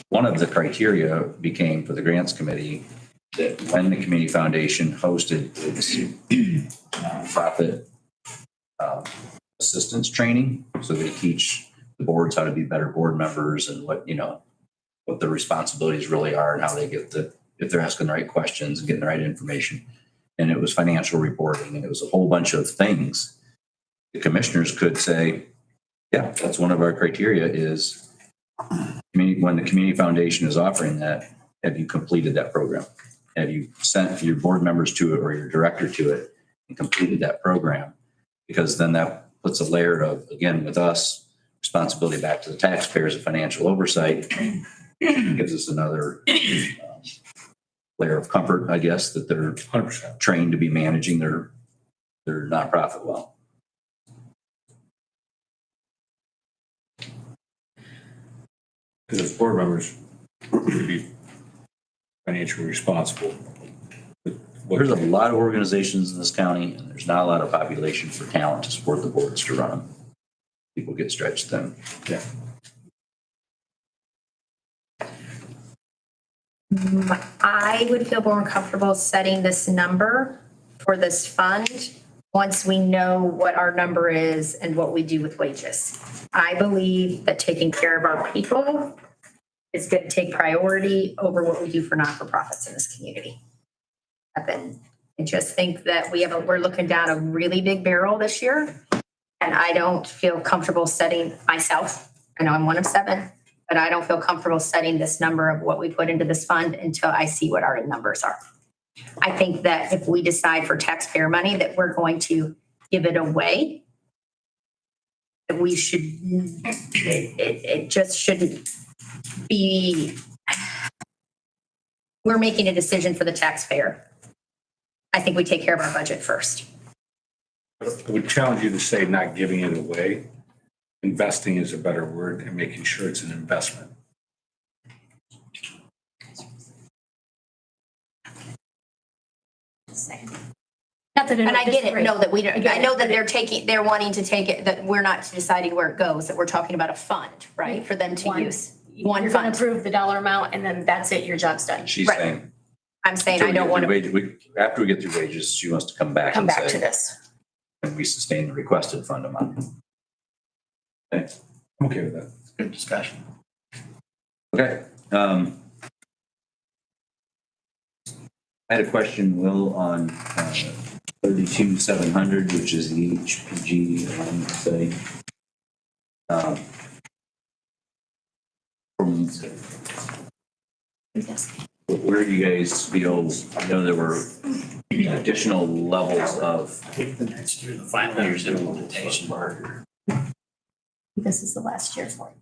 one of the criteria became for the grants committee that when the Community Foundation hosted its nonprofit assistance training, so they teach the boards how to be better board members and what the responsibilities really are and how they get if they're asking the right questions and getting the right information. And it was financial reporting and it was a whole bunch of things. The commissioners could say, yeah, that's one of our criteria is when the Community Foundation is offering that, have you completed that program? Have you sent your board members to it or your director to it and completed that program? Because then that puts a layer of, again, with us, responsibility back to the taxpayers of financial oversight. Gives us another layer of comfort, I guess, that they're 100% trained to be managing their nonprofit well. Because as board members, we should be financially responsible. There's a lot of organizations in this county, and there's not a lot of population for talent to support the boards to run them. People get stretched thin. Yeah. I would feel more comfortable setting this number for this fund once we know what our number is and what we do with wages. I believe that taking care of our people is going to take priority over what we do for not-for-profits in this community. I just think that we're looking down a really big barrel this year, and I don't feel comfortable setting myself. I know I'm one of 7. But I don't feel comfortable setting this number of what we put into this fund until I see what our numbers are. I think that if we decide for taxpayer money that we're going to give it away, that we should, it just shouldn't be, we're making a decision for the taxpayer. I think we take care of our budget first. I would challenge you to say not giving it away. Investing is a better word and making sure it's an investment. And I get it, no, that we don't, I know that they're wanting to take it, that we're not deciding where it goes, that we're talking about a fund, right? For them to use. One You're gonna fund. approve the dollar amount and then that's it, your job's done. She's Right. saying. I'm saying I don't want to After we get through wages, she wants to come back come and back to say, this. and we sustain the requested fund amount. Okay. I'm okay with that. Good discussion. Okay. I had a question, Will, on 32,700, which is the HPG, say. From where do you guys feel, I know there were additional levels of. The next year, the final year's implementation. This is the last year for it.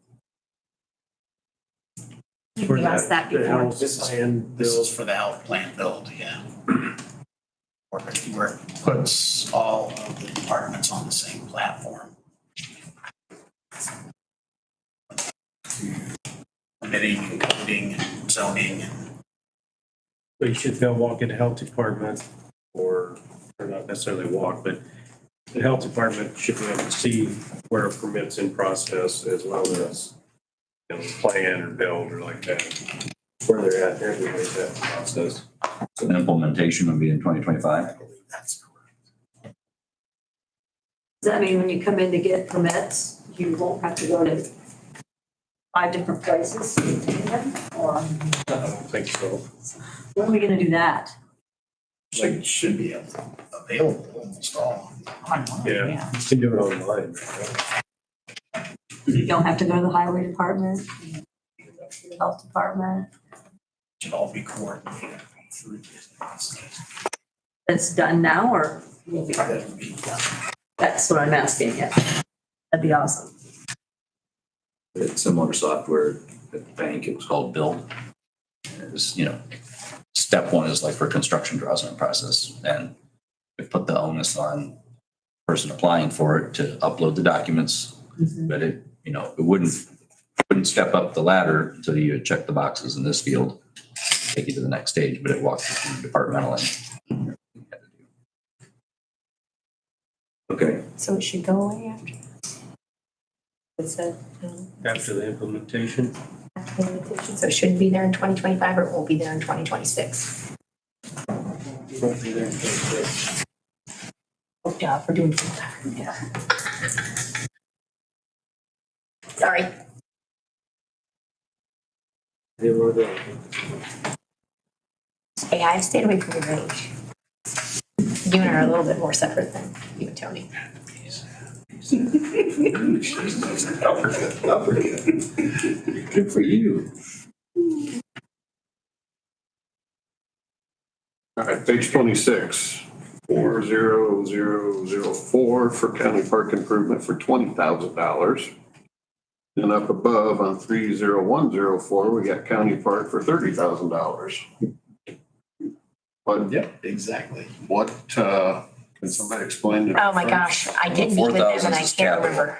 We asked that The before. house and This build. is for the health plan build, yeah. Where it puts all of the departments on the same platform. Permitting and coding and zoning and So you should go walk in the health department or not necessarily walk, but the health department should be able to see where a permit's in process as well as, you know, plan or build or like that, where they're at, everywhere that process. So implementation would be in 2025. that's correct. Does that mean when you come in to get permits, you won't have to go to 5 different places to obtain them? Or I don't think so. when are we gonna do that? Should be available almost all. Yeah, you can do it online. Right? You don't have to go to the highway department, the health department. Should all be coordinated through this process. It's done now, or will be? That'll be done. That's what I'm asking, yeah. That'd be awesome. It's similar software at the bank. It was called Build. It was, you know, step one is like for construction draws in process, and it put the onus on the person applying for it to upload the documents. But it, you know, it wouldn't step up the ladder until you had checked the boxes in this field, take you to the next stage, but it walks you through departmental and. Okay, So it should go away after. It's a, After the implementation. so it shouldn't be there in 2025 or it won't be there in 2026. Good job for doing that. Yeah. Sorry. Hey, I stayed away from your range. You and I are a little bit more separate than you and Tony. good for you. All right, page 26, 40004 for county park improvement for $20,000. And up above on 30104, we got county park for $30,000. But Yep, exactly. what, can somebody explain? the Oh my difference? gosh, I did meet with them 4,000 and I is can't capital. remember.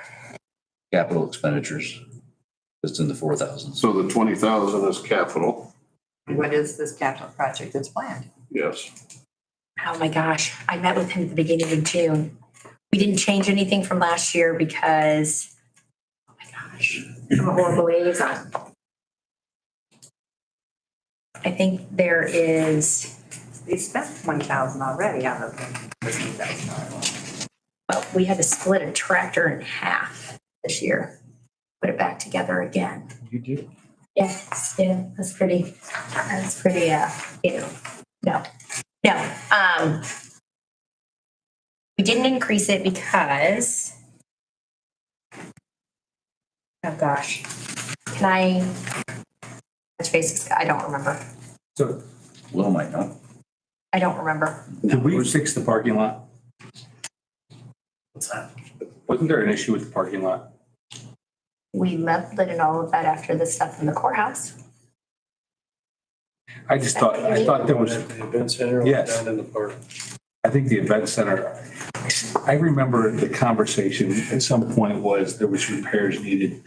Capital expenditures. It's in the 4,000s. So the 20,000 is capital, What is this capital project that's planned? yes. Oh my gosh, I met with him at the beginning of June. We didn't change anything from last year because, oh my gosh, I'm a horrible liaison. I think there is, They spent 20,000 already out of the $13,000. well, we had to split a tractor in half this year, put it back together again. You do? Yes, yeah, that's pretty, you know, no. We didn't increase it because, oh gosh, can I, touch base? I don't remember. So Will might know. I don't remember. did we fix the parking lot? What's that? Wasn't there an issue with the parking lot? We leveled and all of that after the stuff in the courthouse. I thought there was, At the event center or Yes. down in the park. I think the event center, I remember the conversation at some point was there was repairs needed.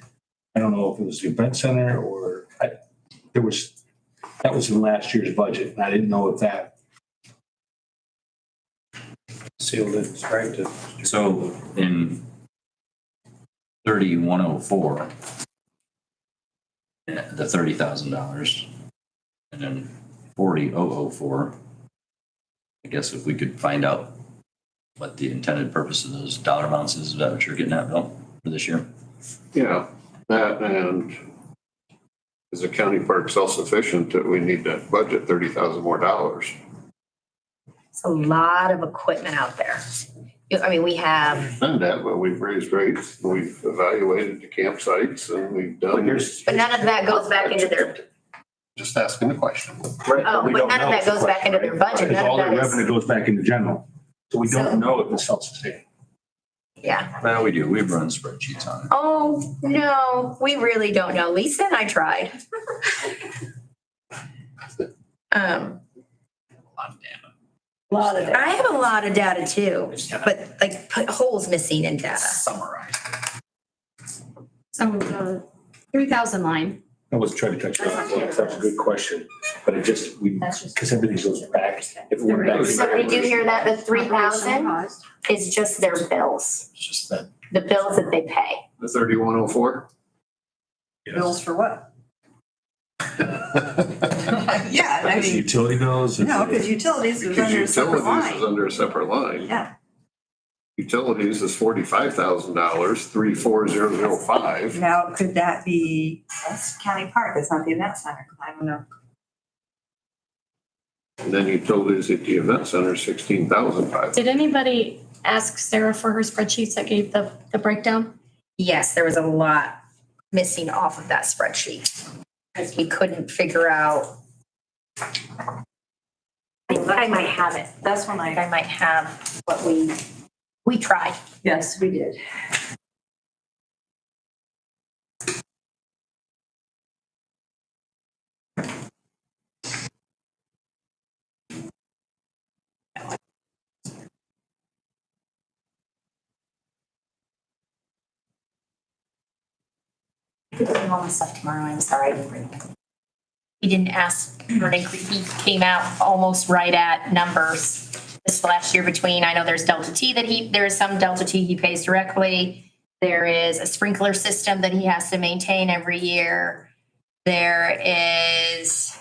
I don't know if it was the event center or that was in last year's budget. And I didn't know if that, Sealed it, striped it. So in 3104, the $30,000, and then 40004, I guess if we could find out what the intended purpose of those dollar amounts is that what you're getting at, Bill, for this year? Yeah, that and is the county park self-sufficient that we need to budget 30,000 more dollars? It's a lot of equipment out there. I mean, we have, Done that, but we've raised rates, we've evaluated the campsites and we've done. but none of that goes back into their, Just asking the question. right, Oh, we but don't none of know that is the goes back question, into their right? budget. Because None of all their that is- revenue goes back into general. So we So- don't know if it's self-sustainable. Yeah. Well, we do. We've run spreadsheets on it. Oh, no, we really don't know. Lisa and I tried. Lot of data. I have a lot of data too, but like put holes missing in data. Summarize. So the 3,000 line, I was trying to touch on that. That's a good question, but it just, because everything goes back. If we went back. So did you hear that? The 3,000 is just their bills, It's just that. the bills that they pay. The 3104? Bills for what? Yeah, I mean, Utility bills. no, because utilities is under a Because separate utilities is line. under a separate line. Yeah. Utilities is $45,000, 34005. Now, could that be, that's county park, that's not the event center, I don't know. And then utilities at the event center, 16,500. did anybody ask Sarah for her spreadsheets that gave the breakdown? Yes, there was a lot missing off of that spreadsheet. Because we couldn't figure out. I think I might have it. That's when I think I might have what we tried. yes, we did. He bring all my stuff tomorrow. I'm sorry I didn't bring it. He didn't ask, he came out almost right at numbers this last year between, I know there's Delta T there is some Delta T he pays directly. There is a sprinkler system that he has to maintain every year. There is.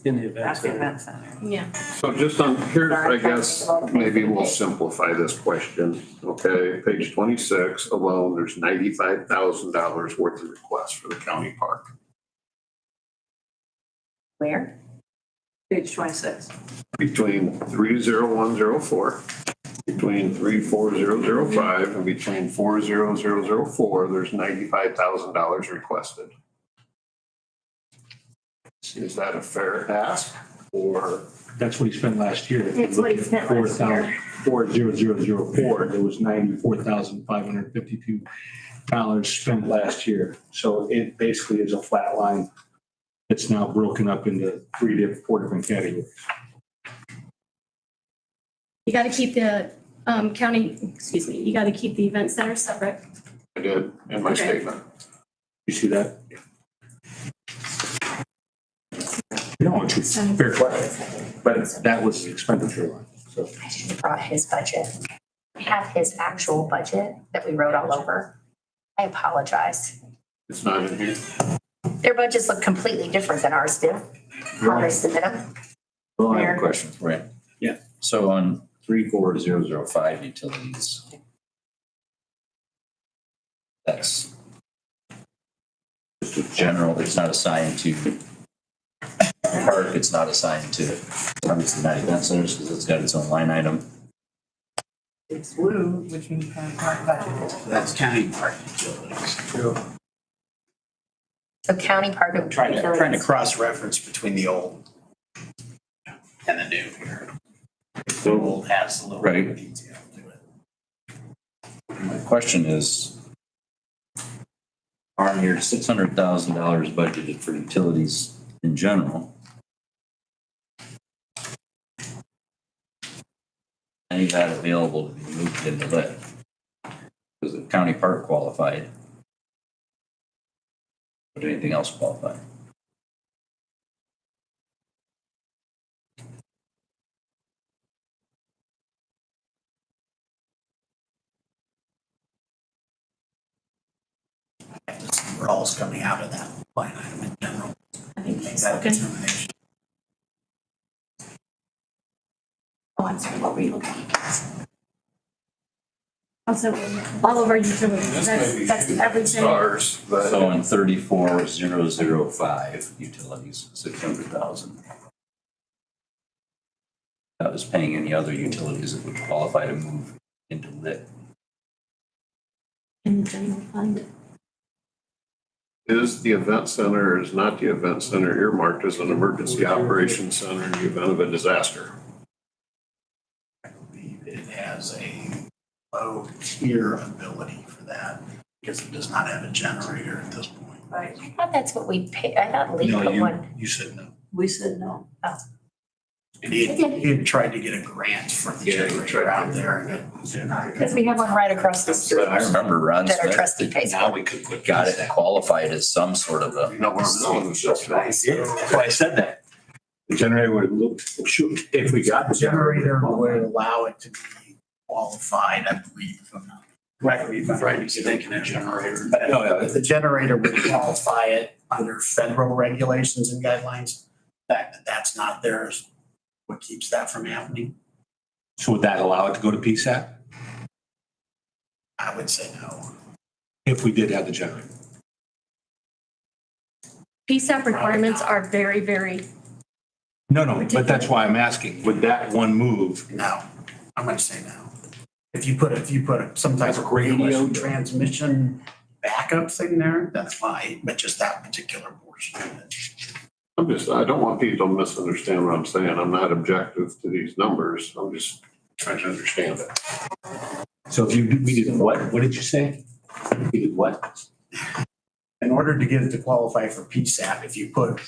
In the event That's the center. event center. Yeah. So just on, here, I guess, maybe we'll simplify this question, okay? Page 26 alone, there's $95,000 worth of requests for the county park. Where? Page 26. Between 30104, between 34005, and between 40004, there's $95,000 requested. Is that a fair ask, or? That's what he spent last year. That's what he spent last year. 40004, there was $94,552 spent last year. So it basically is a flat line. It's now broken up into four different categories. You got to keep the you got to keep the event center separate. I did in my Okay. statement. You see that? No, it's a fair question, but that was the expenditure line, so. I should have brought his budget. I have his actual budget that we wrote all over. I apologize. It's not in here. Their budgets look completely different than ours do. How they submit them. Well, I have a question for you. Yeah. So on 34005 utilities, that's just a general, it's not assigned to park, it's not assigned to, obviously not event centers because it's got its own line item. It's blue, which means county park budget. That's county park utilities. So county park of Trying to utilities. cross-reference between the old and the new here. The old has a little bit of Right. detail to it. My question is, on your $600,000 budgeted for utilities in general, any of that available to be moved into lit? Because the county park qualified. Would anything else qualify? We're all's coming out of that line item in general. I think Make he's that looking. determination. Oh, I'm sorry, what were you looking at? Also, all of our utilities, that's everything. Stars, but. So in 34005 utilities, 600,000. That was paying any other utilities that would qualify to move into lit. In the general fund. Is the event center, or is not the event center earmarked as an emergency operations center in the event of a disaster? I believe it has a low tier ability for that because it does not have a generator at this point. Right, I thought that's what we paid. I thought Lee No, put one. you said no. we said no. And he had tried to get a grant for the generator out there and it did not. Because we have one right across the street. But I remember Ron That our Smith, trustee pays now for. we could got it qualified as some sort of a. You know where I'm going with this, right? That's why I said that. The generator would, shoot, if we got The the generator would allow it to be qualified, I believe, if I'm not. Correct me if I'm right, you're thinking of generator. But No, yeah. the generator would qualify it under federal regulations and guidelines. The fact that that's not there is what keeps that from happening. So would that allow it to go to PSAP I would say no. if we did have the generator? PSAP requirements are very, very, No, but that's why I'm asking, would that one move? No, I'm gonna say no. If you put some type That's a of great radio question. transmission backup thing there, that's fine, but just that particular portion of it. I don't want people to misunderstand what I'm saying. I'm not objective to these numbers. I'm just trying to understand it. So if we did what? What did you say? We did what? In order to get it to qualify for PSAP, if you put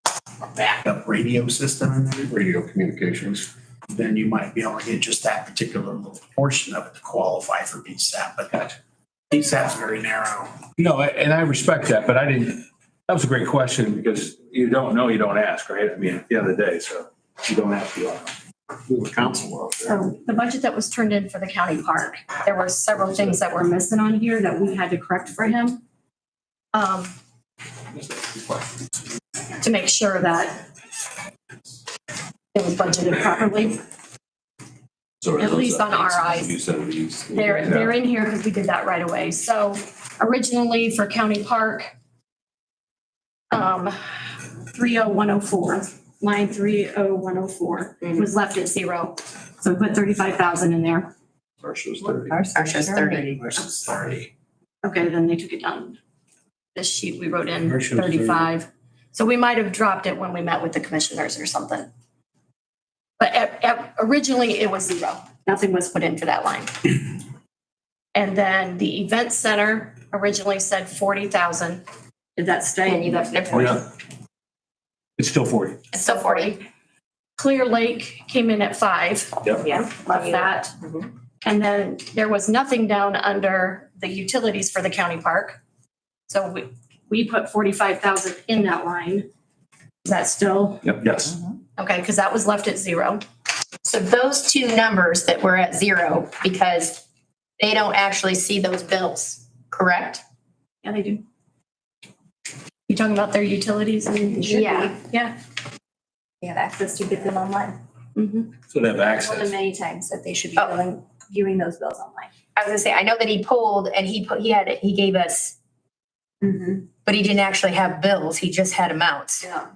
a backup radio system in there, Radio communications. then you might be able to get just that particular little portion of it to qualify for PSAP, but PSAP's very narrow. No, and I respect that, but I didn't, that was a great question because you don't know, you don't ask, right? I mean, at the end of the day, so you don't ask, you don't know. We were counsel out there. so the budget that was turned in for the county park, there were several things that were missing on here that we had to correct for him. To make sure that it was budgeted properly. At least on our eyes. They're in here because we did that right away. So originally for county park, 30104, line 30104 was left at 0. So we put 35,000 in there. Versus 30. Ours shows 30. Versus 30. Okay, then they took it down. This sheet we wrote in Ours shows 35. So we might have dropped it when we met with the commissioners or something. But originally it was 0. Nothing was put in for that line. And then the event center originally said 40,000. Did that stay? And you left it at Oh, 40. yeah. It's still 40. It's still 40. Clear Lake came in at 5. Yeah. Left that. Mhm. And then there was nothing down under the utilities for the county park. So we put 45,000 in that line. Is that still, Yep. Yes. okay, because that was left at 0. So those two numbers that were at 0, because they don't actually see those bills, correct? Yeah, they do. You talking about their utilities and? Yeah. Yeah. They have access to get them online. Mhm. So they have I told access. them many times that they should be Oh. viewing those bills online. I was gonna say, I know that he pulled and he gave us, but he didn't actually have bills, he just had amounts. Yeah.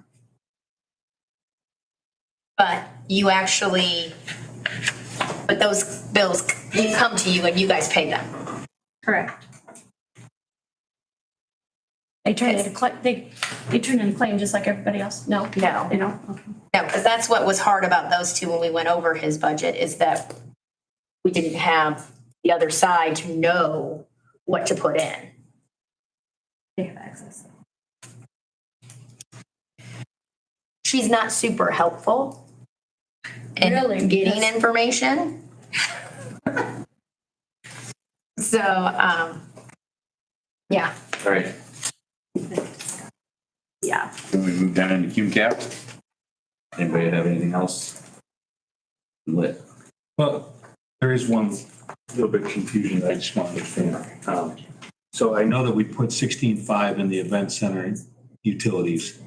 But you actually, but those bills come to you and you guys pay them. Correct. They turn in a they turn in a claim just like everybody else? No? No. They don't? Okay. No, because that's what was hard about those two when we went over his budget, is that we didn't have the other side to know what to put in. They have access. She's not super helpful in Really? getting Yes. information. So, yeah. All right, Yeah. can we move down into Cume Cap? Anybody have anything else? Lit. Well, there is one little bit of confusion that I just want to understand. So I know that we put 16.5 in the event center utilities,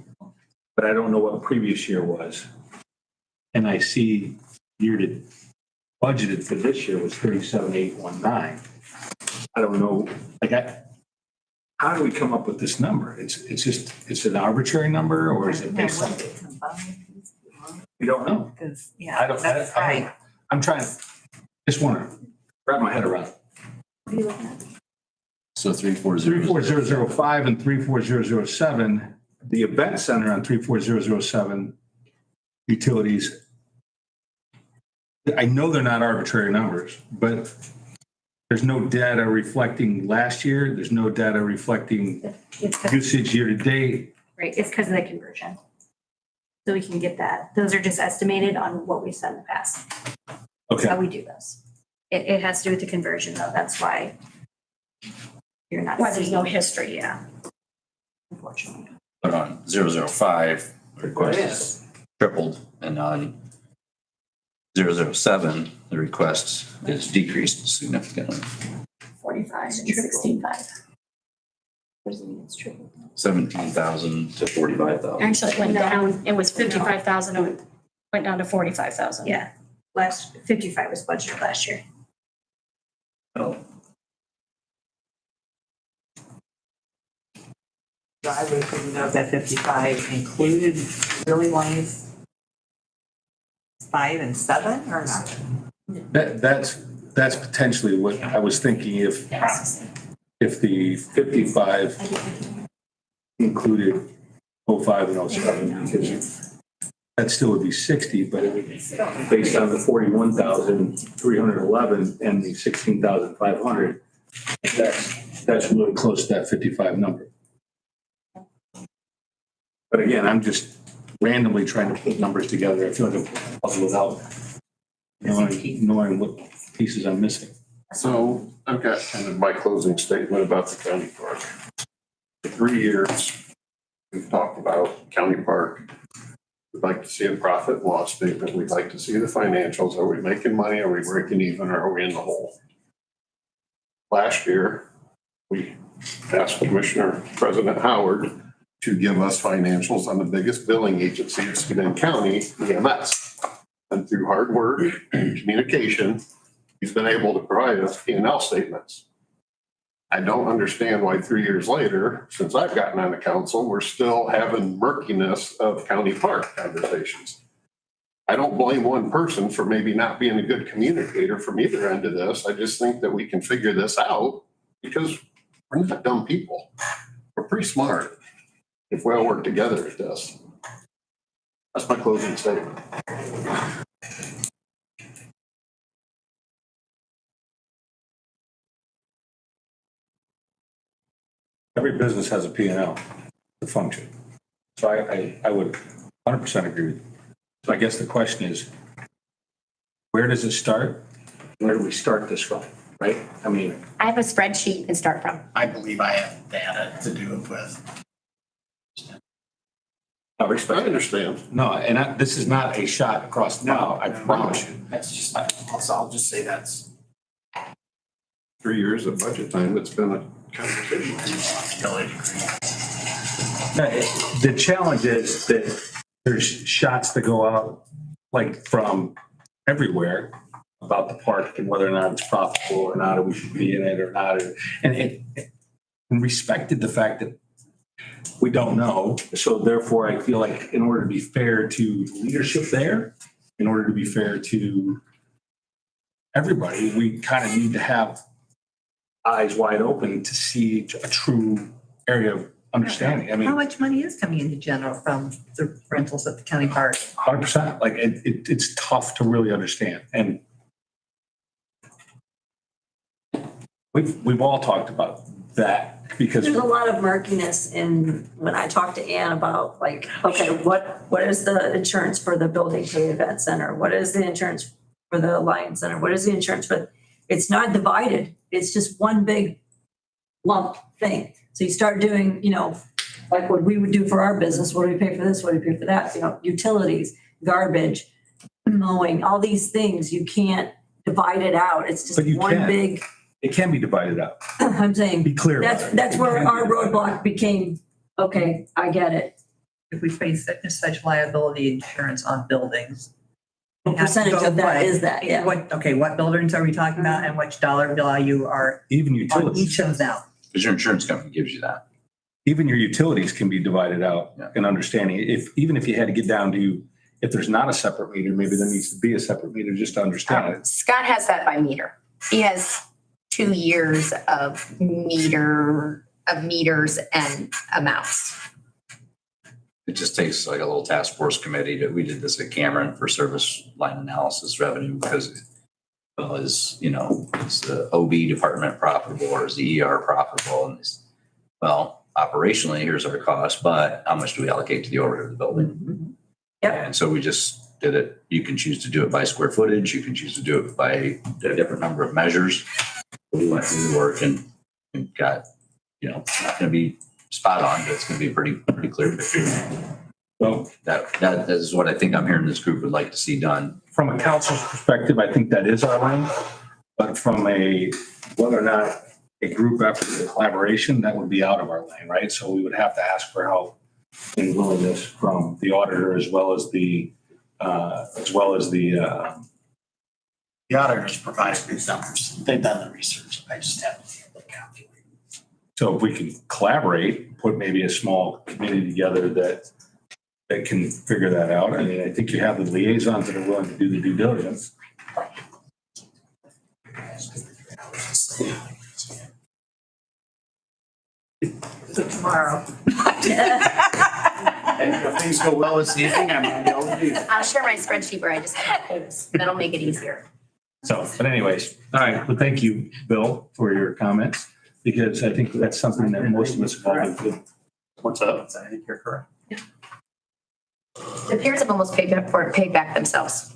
but I don't know what previous year was. And I see budgeted for this year was 37,819. I don't know, how do we come up with this number? It's an arbitrary number, or is it based on? We don't know. Because, I yeah, don't, that's right. I'm trying, just want to wrap my head around. What are you looking at? So 340. 34005 and 34007, the event center on 34007 utilities I know they're not arbitrary numbers, but there's no data reflecting last year. There's no data reflecting It's 'cause- usage year to date. right, it's because of the conversion. So we can get that. Those are just estimated on what we've said in the past. That's Okay. how we do those. It has to do with the conversion though. That's why you're not Why there's no seeing, history, yeah. unfortunately. But on 005, the request is tripled, and on 007, the request is decreased significantly, 45 and 16.5. What does it mean it's triple? 17,000 to 45,000. Actually, it went down, it was 55,000, it went down to 45,000. Yeah, last, 55 was budgeted last year. So I would assume know that 55 included really life 5 and 7 or not? That's potentially what I was thinking if the 55 included 05 and 07, because that still would be 60, but it would be based on the 41,311 and the 16,500. That's really close to that 55 number. But again, I'm just randomly trying to put numbers together. I feel like I'm puzzled without knowing what pieces I'm missing. So I've got kind of my closing statement about the county park. For 3 years, we've talked about county park. We'd like to see a profit and loss statement. We'd like to see the financials. Are we making money? Are we breaking even? Or are we in the hole? Last year, we asked Commissioner President Howard to give us financials on the biggest billing agency in Steuben County, EMS. And through hard work and communication, he's been able to provide us P&L statements. I don't understand why 3 years later, since I've gotten on the council, we're still having murkiness of county park conversations. I don't blame one person for maybe not being a good communicator from either end of this. I just think that we can figure this out because we're not dumb people. We're pretty smart if we all work together at this. That's my closing statement. Every business has a P&L to function. So I would 100% agree with you. So I guess the question is, where does it start? Where do we start this from, right? I mean, I have a spreadsheet you can start from. I believe I have data to do it with. I respect I it. understand. No, and this is not a shot across the bow, I promise you. That's just, I'll just say that's. 3 years of budget time, it's been a conversation. Totally agree. The challenge is that there's shots that go out like from everywhere about the park and whether or not it's profitable or not, or we should be in it or not. And respected the fact that we don't know. So therefore, I feel like in order to be fair to leadership there, in order to be fair to everybody, we kind of need to have eyes wide open to see a true area of understanding. I How mean, much money is coming into general from the rentals at the county park? 100%, like it's tough to really understand. And we've all talked about that because There's a lot of murkiness in, when I talk to Ann about like, okay, what is the insurance for the building for the event center? What is the insurance for the Lions Center? What is the insurance for, it's not divided. It's just one big lump thing. So you start doing, like what we would do for our business. What do we pay for this? What do we pay for that? Utilities, garbage, mowing, all these things. You can't divide it out. It's just But you one can. big, it can be divided up. I'm saying. Be clear about it. That's where our roadblock became, okay, I get it. If we place such liability insurance on buildings. What percentage of that is that? Yeah. What buildings are we talking about and which dollar value are Even on utilities. each of them? Because your insurance company gives you that. Even your utilities can be divided out Yeah. in understanding. Even if you had to get down to, if there's not a separate meter, maybe there needs to be a separate meter just to understand it. Scott has that by meter. He has 2 years of meters and amounts. it just takes like a little task force committee that we did this at Cameron for service line analysis revenue because well, is the OB department profitable or is the ER profitable? And it's, well, operationally, here's our cost, but how much do we allocate to the overhead of the building? Yep. And so we just did it. You can choose to do it by square footage. You can choose to do it by a different number of measures. We went through the work and got, it's not going to be spot on, but it's going to be a pretty clear picture. Well, That is what I think I'm hearing this group would like to see done. from a council's perspective, I think that is our lane. But from whether or not a group effort or collaboration, that would be out of our lane, right? So we would have to ask for help and willingness from the auditor as well as the The auditors provided these numbers. They've done the research. I just have to look out. so if we can collaborate, put maybe a small committee together that can figure that out. I mean, I think you have the liaisons that are willing to do the due diligence. Tomorrow. And if things go well this evening, I might be able to do that. I'll share my spreadsheet where I just have my polls. That'll make it easier. So, but anyways, all right. Well, thank you, Bill, for your comments, because I think that's something that most of us involved with. What's up? I think you're correct. The peers have almost paid back themselves.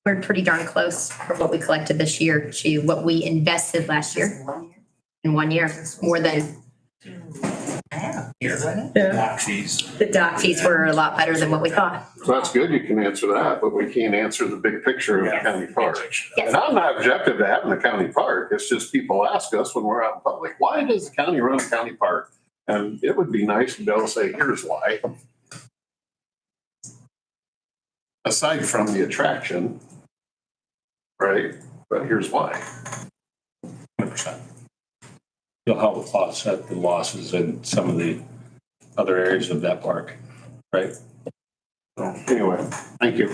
We're pretty darn close for what we collected this year to what we invested last year. In 1 year, more than Dock fees. the dock fees were a lot better than what we thought. So that's good, you can answer that, but we can't answer the big picture of the county park. Yes. And I'm not objective to having the county park. It's just people ask us when we're out in public, why does the county run a county park? And it would be nice to be able to say, here's why. Aside from the attraction, right? But here's why. 100%. You'll help offset the losses in some of the other areas of that park, right? So anyway, thank you.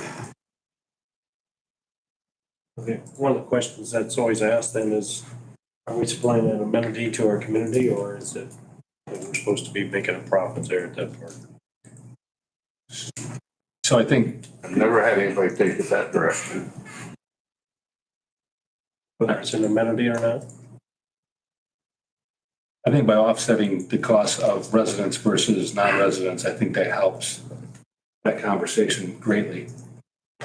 Okay, one of the questions that's always asked then is, are we supplying an amenity to our community or is it, we're supposed to be making a profit there at that park? So I think, I've never had anybody take it that direction. Whether it's an amenity or not? I think by offsetting the costs of residents versus non-residents, I think that helps that conversation greatly,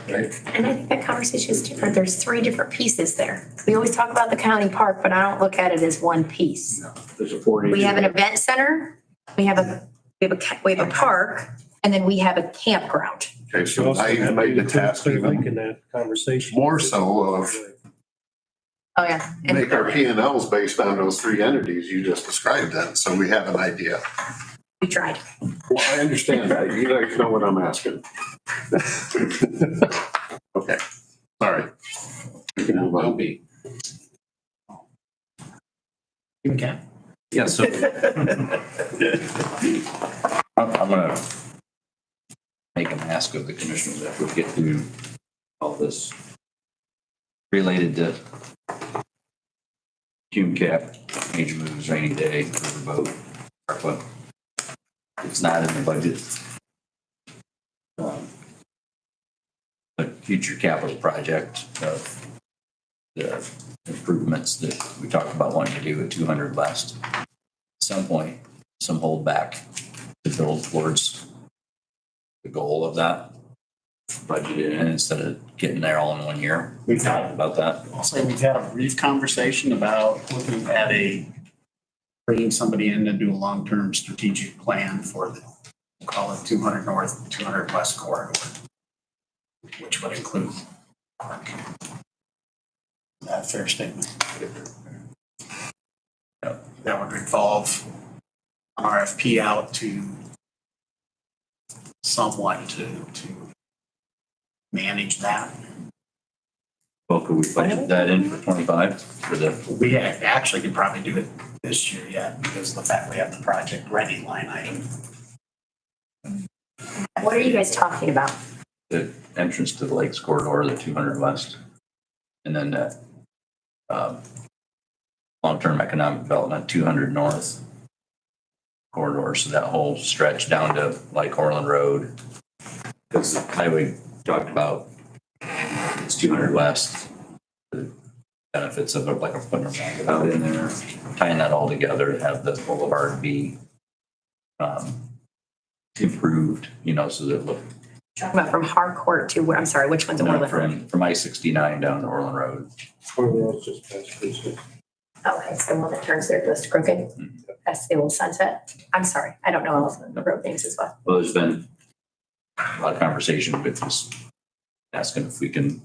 right? And I think that conversation is different. There's 3 different pieces there. We always talk about the county park, but I don't look at it as one piece. No, there's a 4-H. We have an event center, we have a park, and then we have a campground. Okay, so now you've made the task Clear link even in that conversation. more so of Oh, yeah. And- make our P&Ls based on those 3 entities you just described then, so we have an idea. We tried. Well, I understand that. You guys know what I'm asking. Okay, sorry. We can move on. Okay. Yeah, so I'm gonna make an ask of the commissioners if we get through all this related to Cume Cap, major moves, rainy day, riverboat, ARPA. It's not in the budget. But future capital project of the improvements that we talked about wanting to do at 200 West. At some point, some holdback to build towards the goal of that budgeted in instead of getting there all in 1 year. We talked about that. I'll say we've had a brief conversation about looking at bringing somebody in to do a long-term strategic plan for the, we'll call it 200 North, 200 West corridor, which would include park. Is that a fair statement? That would involve an RFP out to someone to manage that. Well, could we budget that in for 25 for the, We actually could probably do it this year yet because of the fact we have the project ready line item. What are you guys talking about? the entrance to the Lakes corridor, the 200 West? And then that long-term economic development, 200 North. corridor, so that whole stretch down to like Orland Road. Because the highway talked about it's 200 west, the benefits of it, like putting a roundabout in there, tying that all together to have the boulevard be improved, so that look Talking about from Harcourt to where, I'm sorry, which one's Orland Road? from I-69 down to Orland Road. Or the road's just past precinct. Okay, it's the one that turns there, goes to Crooked. That's the old Sunset. I'm sorry, I don't know all of the road names as well. Well, there's been a lot of conversation with just asking if we can,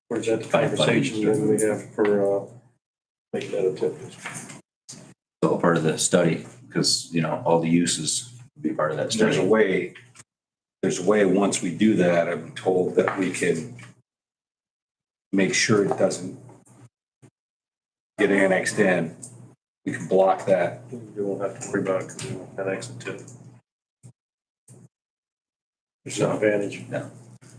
Where's that the conversation that we have for, making that a tip? all part of the study, because, all the uses would be part of that There's study. a way, once we do that, I'm told that we can make sure it doesn't get annexed in. We can block that. You won't have to worry about it because we won't annex it to. There's an advantage.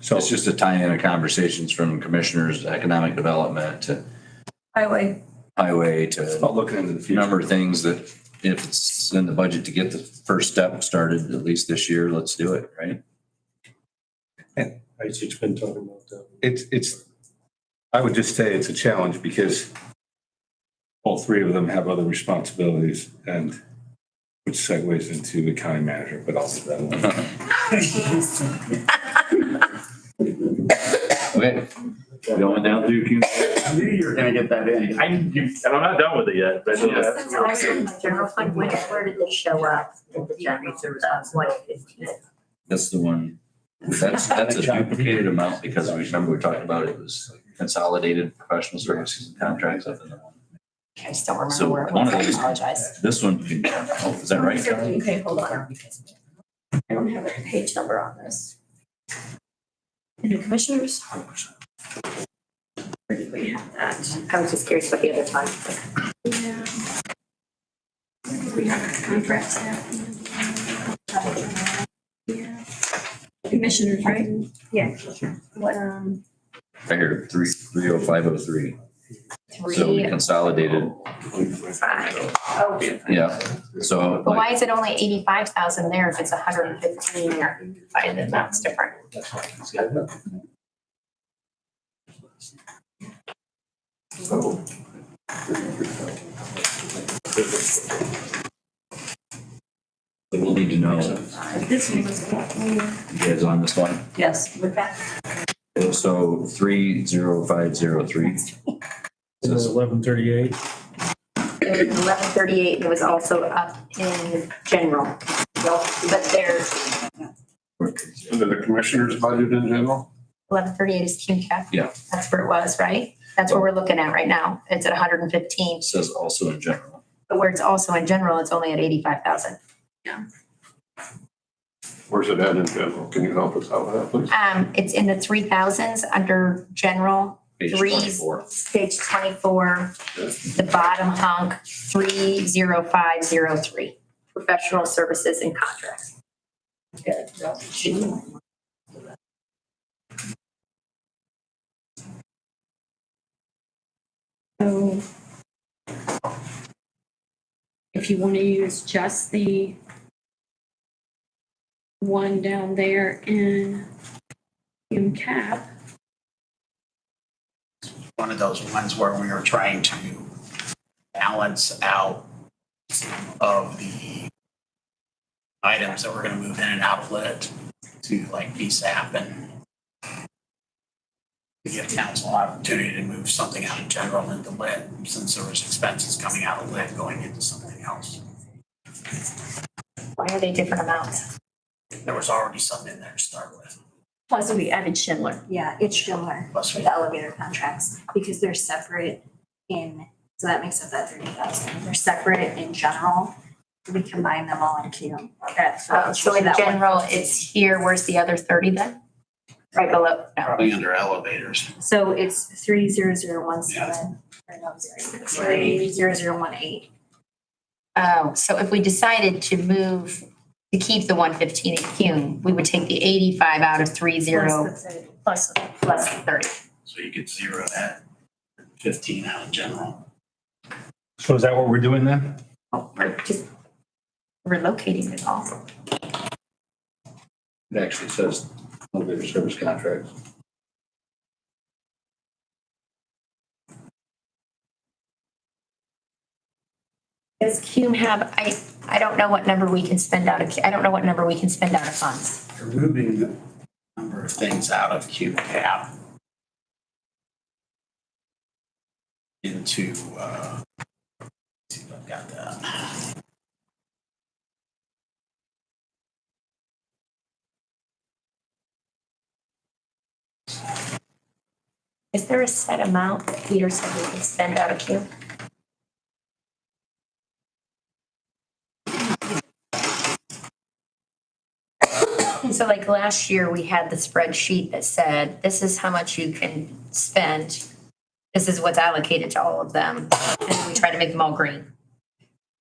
So It's just a tie-in of conversations from commissioners, economic development to Highway, it's to about looking into the a future. number of things that if it's in the budget to get the first step started, at least this year, let's do it, right? Isaac's been talking about that. It's, I would just say it's a challenge because all three of them have other responsibilities and which segues into the county manager, but I'll do that one. Okay, going down through Q. I knew you were gonna get that in. And I'm not done with it yet, but. That's also in the general fund. Where did they show up in the general? 115. That's the one, that's a duplicated amount because we remember we talked about it was consolidated professional services and contracts up in the one. I just don't remember So where it one was. of I those- apologize. This one, is that right, Kelly? Okay, hold on. I don't have a page number on this. And the commissioners? Where did we have that? I was just curious about the other fund. Yeah. We have contracts there. Yeah. Commissioners, right? Yeah. What, Right here, 30503. So we consolidated, 5. Oh, yeah, so but why is it only 85,000 there if it's 115 there? Why the amount's different? we'll need to know, this one was. you guys on this one? yes. So 30503. It was 1138. It was 1138 and it was also up in general. But there's Under the commissioner's budget in general? 1138 is Cume Cap. Yeah. That's where it was, right? That's what we're looking at right now. It's at 115. It says also in general. But where it's also in general, it's only at 85,000. Where's it at in general? Can you help us out with that, please? It's in the 3,000s under general. Page Three, 24. page 24, the bottom hunk, 30503, professional services and contracts. So if you want to use just the one down there in cap, One of those ones where we were trying to balance out of the items that we're gonna move in and out of lit to like BSAP and to give council opportunity to move something out of general into lit, since there was expenses coming out of lit going into something else. Why are they different amounts? There was already something in there to start with. plus we added Schindler. Yeah, it's similar Plus with the elevator contracts because they're separate in, so that makes up that 30,000. They're separate in general. We combine them all into that. So in general, it's here, where's the other 30 then? Right below, no. Probably under elevators. So it's 30017, or no, sorry, 30018. Oh, so if we decided to move, to keep the 115 in Cume, we would take the 85 out of 30 Plus, plus the 30. So you could zero that 15 out of general. So is that what we're doing then? Oh, we're just relocating it all. It actually says elevator service contracts. Does Cume have, I don't know what number we can spend out of, I don't know what number we can spend out of funds. You're moving the number of things out of Q cap into, let's see if I've got that. Is there a set amount that Peter said we can spend out of Cume? So like last year, we had the spreadsheet that said, this is how much you can spend. This is what's allocated to all of them. And we try to make them all green.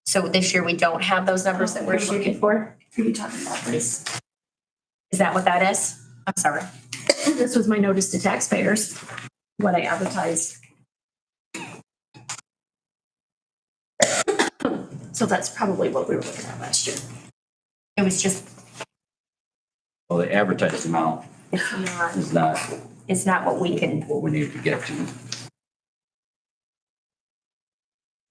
So this year, we don't have those numbers that we're looking for? Who are you talking about, please? Is that what that is? I'm sorry. This was my notice to taxpayers, what I advertised. So that's probably what we were looking at last year. It was just, Well, the advertised amount it's not what we can, what we need to get to.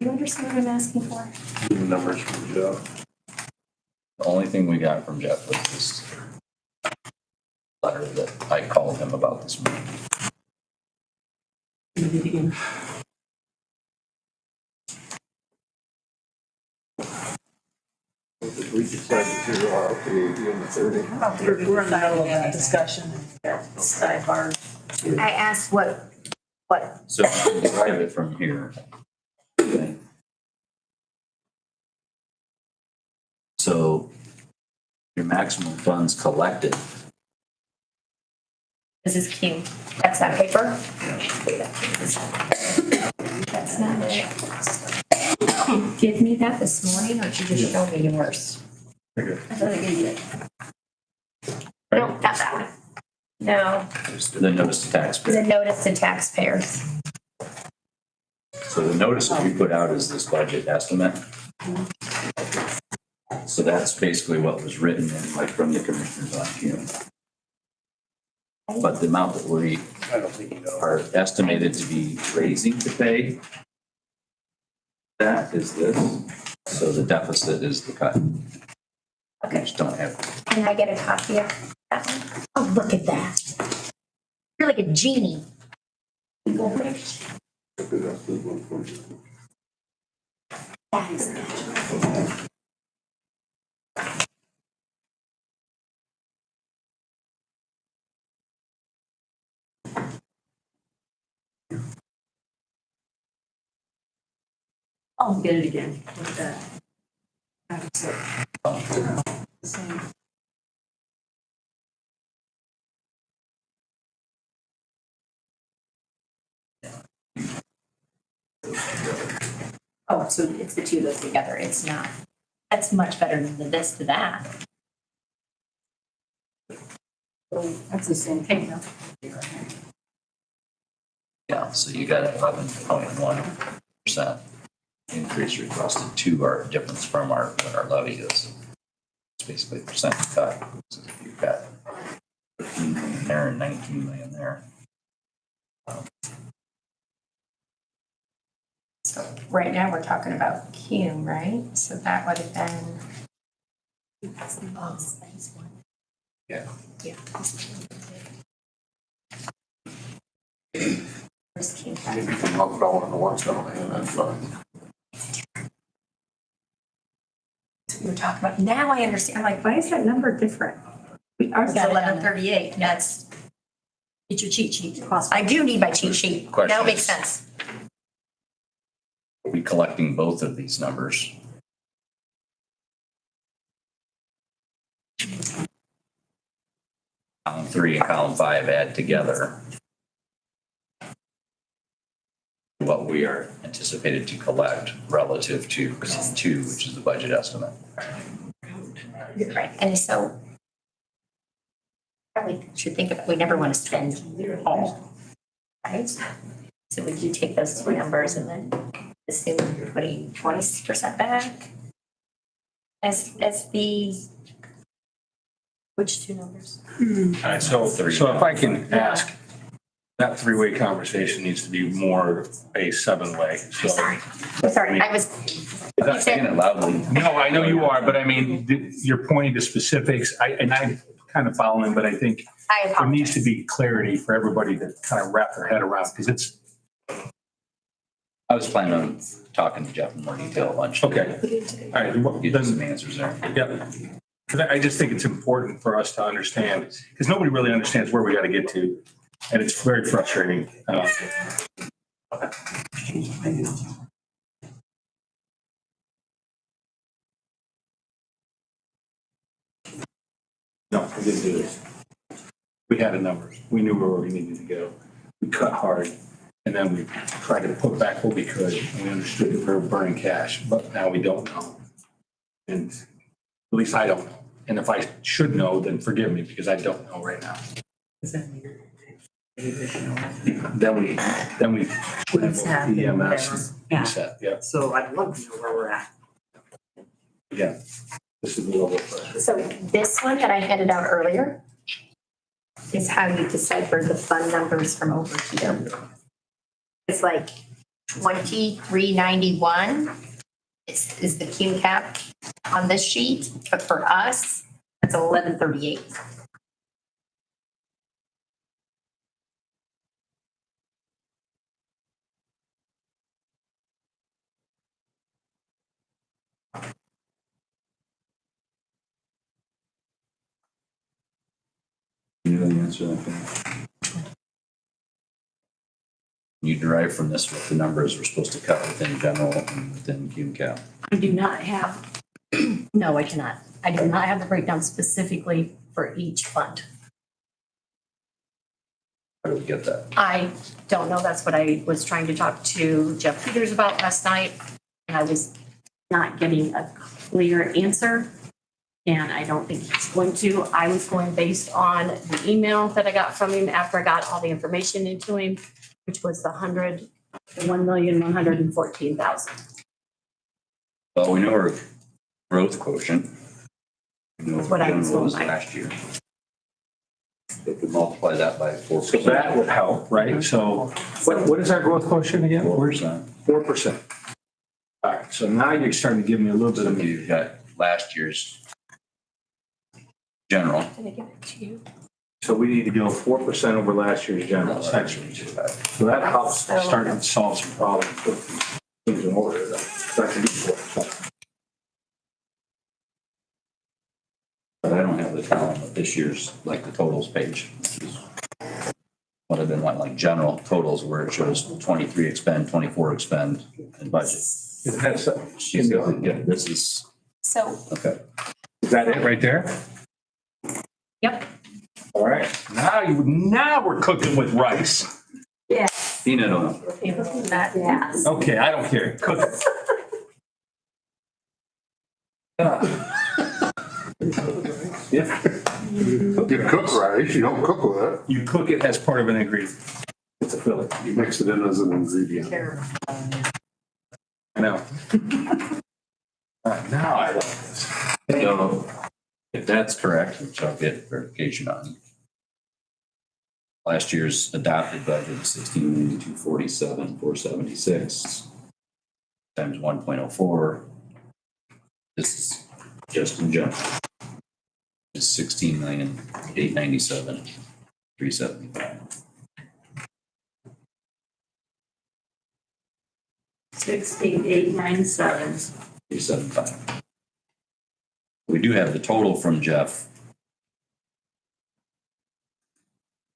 you understand what I'm asking for? The numbers from Jeff. The only thing we got from Jeff was this letter that I called him about this morning. We decided to zero out the 80 and the 30. We're in the middle of that discussion. Sidebar. I asked what, So you can derive it from here. Okay. So your maximum funds collected. this is Cume. That's that paper? That's not it. Give me that this morning, or did you just show me yours? I thought I gave you it. No, not that one. No, The notice to taxpayers. the notice to taxpayers. So the notice that we put out is this budget estimate. So that's basically what was written in, like, from the commissioners on June. But the amount that we I don't think you know. are estimated to be raising to pay, that is this. So the deficit is the cut. We Okay, just don't have, can I get a copy of that one? Oh, look at that. You're like a genie. That is magical. I'll get it again. With that. Same. Oh, so it's the two of those together. It's not. That's much better than the this to that. That's the same thing. yeah, so you got 11.1% increase requested to our difference from our, what our levy is. It's basically a percent cut. So you've got 15 million there and 19 million there. So right now, we're talking about Cume, right? So that would have been. Yeah. Yeah. Where's Cume? If you can lump it all into one stone, that's fine. We were talking about, now I understand. I'm like, why is that number different? Ours is Got it on 1138. That's, Get your cheat sheet. I do need my cheat sheet. Question Now it makes is- sense. Are we collecting both of these numbers? Column 3 and column 5 add together what we are anticipated to collect relative to column 2, which is the budget estimate. Right, and so probably should think about, we never want to spend all, right? So would you take those two numbers and then assume you're putting 20% back? As the, which two numbers? All right, so if I can ask, that three-way conversation needs to be more a seven-way, so. I'm sorry, I was, I'm saying it loudly. No, I know you are, but I mean, you're pointing to specifics, and I'm kind of following, but I think I there needs to apologize. be clarity for everybody to kind of wrap their head around, because it's, I was planning on talking to Jeff in more detail at lunch. okay. All right, well, Get you some then, answers there. yeah. Because I just think it's important for us to understand, because nobody really understands where we got to get to, and it's very frustrating. No, we didn't do this. We had a number. We knew where we needed to go. We cut hard, and then we tried to put back what we could, and we understood that we were burning cash, but now we don't know. And at least I don't know. And if I should know, then forgive me, because I don't know right now. Then we What's happening EMS there? reset, yeah, So I'd love to know where we're at. yeah. This is a little bit frustrating. So this one that I handed out earlier is how you decipher the fund numbers from over here. It's like 2391 is the cum cap on this sheet, but for us, it's 1138. You know the answer to that thing? You derive from this what the numbers we're supposed to cut within general and within cum cap. I do not have, no, I cannot. I do not have the breakdown specifically for each fund. How do we get that? I don't know. That's what I was trying to talk to Jeff Peters about last night. And I was not getting a clear answer. And I don't think he's going to. I was going based on the email that I got from him after I got all the information into him, which was the 1,114,000. Well, we know our growth quotient. We know What I was general was going by. last year. If we multiply that by 4%. So that would help, right? So what is our growth quotient again? 4%. 4%. All right, so now you're starting to give me a little bit So of, you've got last year's general. Did I give it to you? so we need to go 4% over last year's general section. So that helps start to solve some problems, put things in order. That can be 4%. But I don't have the column of this year's, like the totals page. What I've been wanting, like general totals where it shows 23 expend, 24 expend, and budget. Is that, She's going to get, this is, So okay. is that it right there? Yep. All right, now we're cooking with rice. Peanut oil. That, yes. Okay, I don't care, cook it. Yeah. You cook rice, you don't cook with it. You cook it as part of an ingredient. It's a filling. You mix it in as an ingredient. I know. Now I like this. So if that's correct, which I'll get verification on. Last year's adopted budget, 16,247,476 times 1.04. This is just in general. Is 16,897,375. 16897. 375. We do have the total from Jeff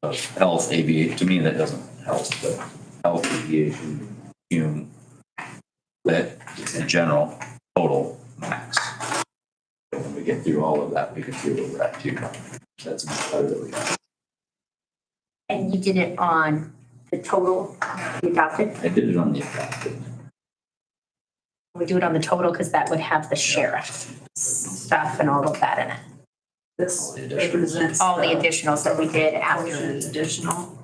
of health, aviation. To me, that doesn't help, but health, aviation, human, that in general, total max. When we get through all of that, we can see where we're at too. That's better than we got. and you did it on the total you adopted? I did it on the adopted. We do it on the total because that would have the sheriff stuff and all of that in it. This the additionals. represents. All the additionals that we did after. Additional.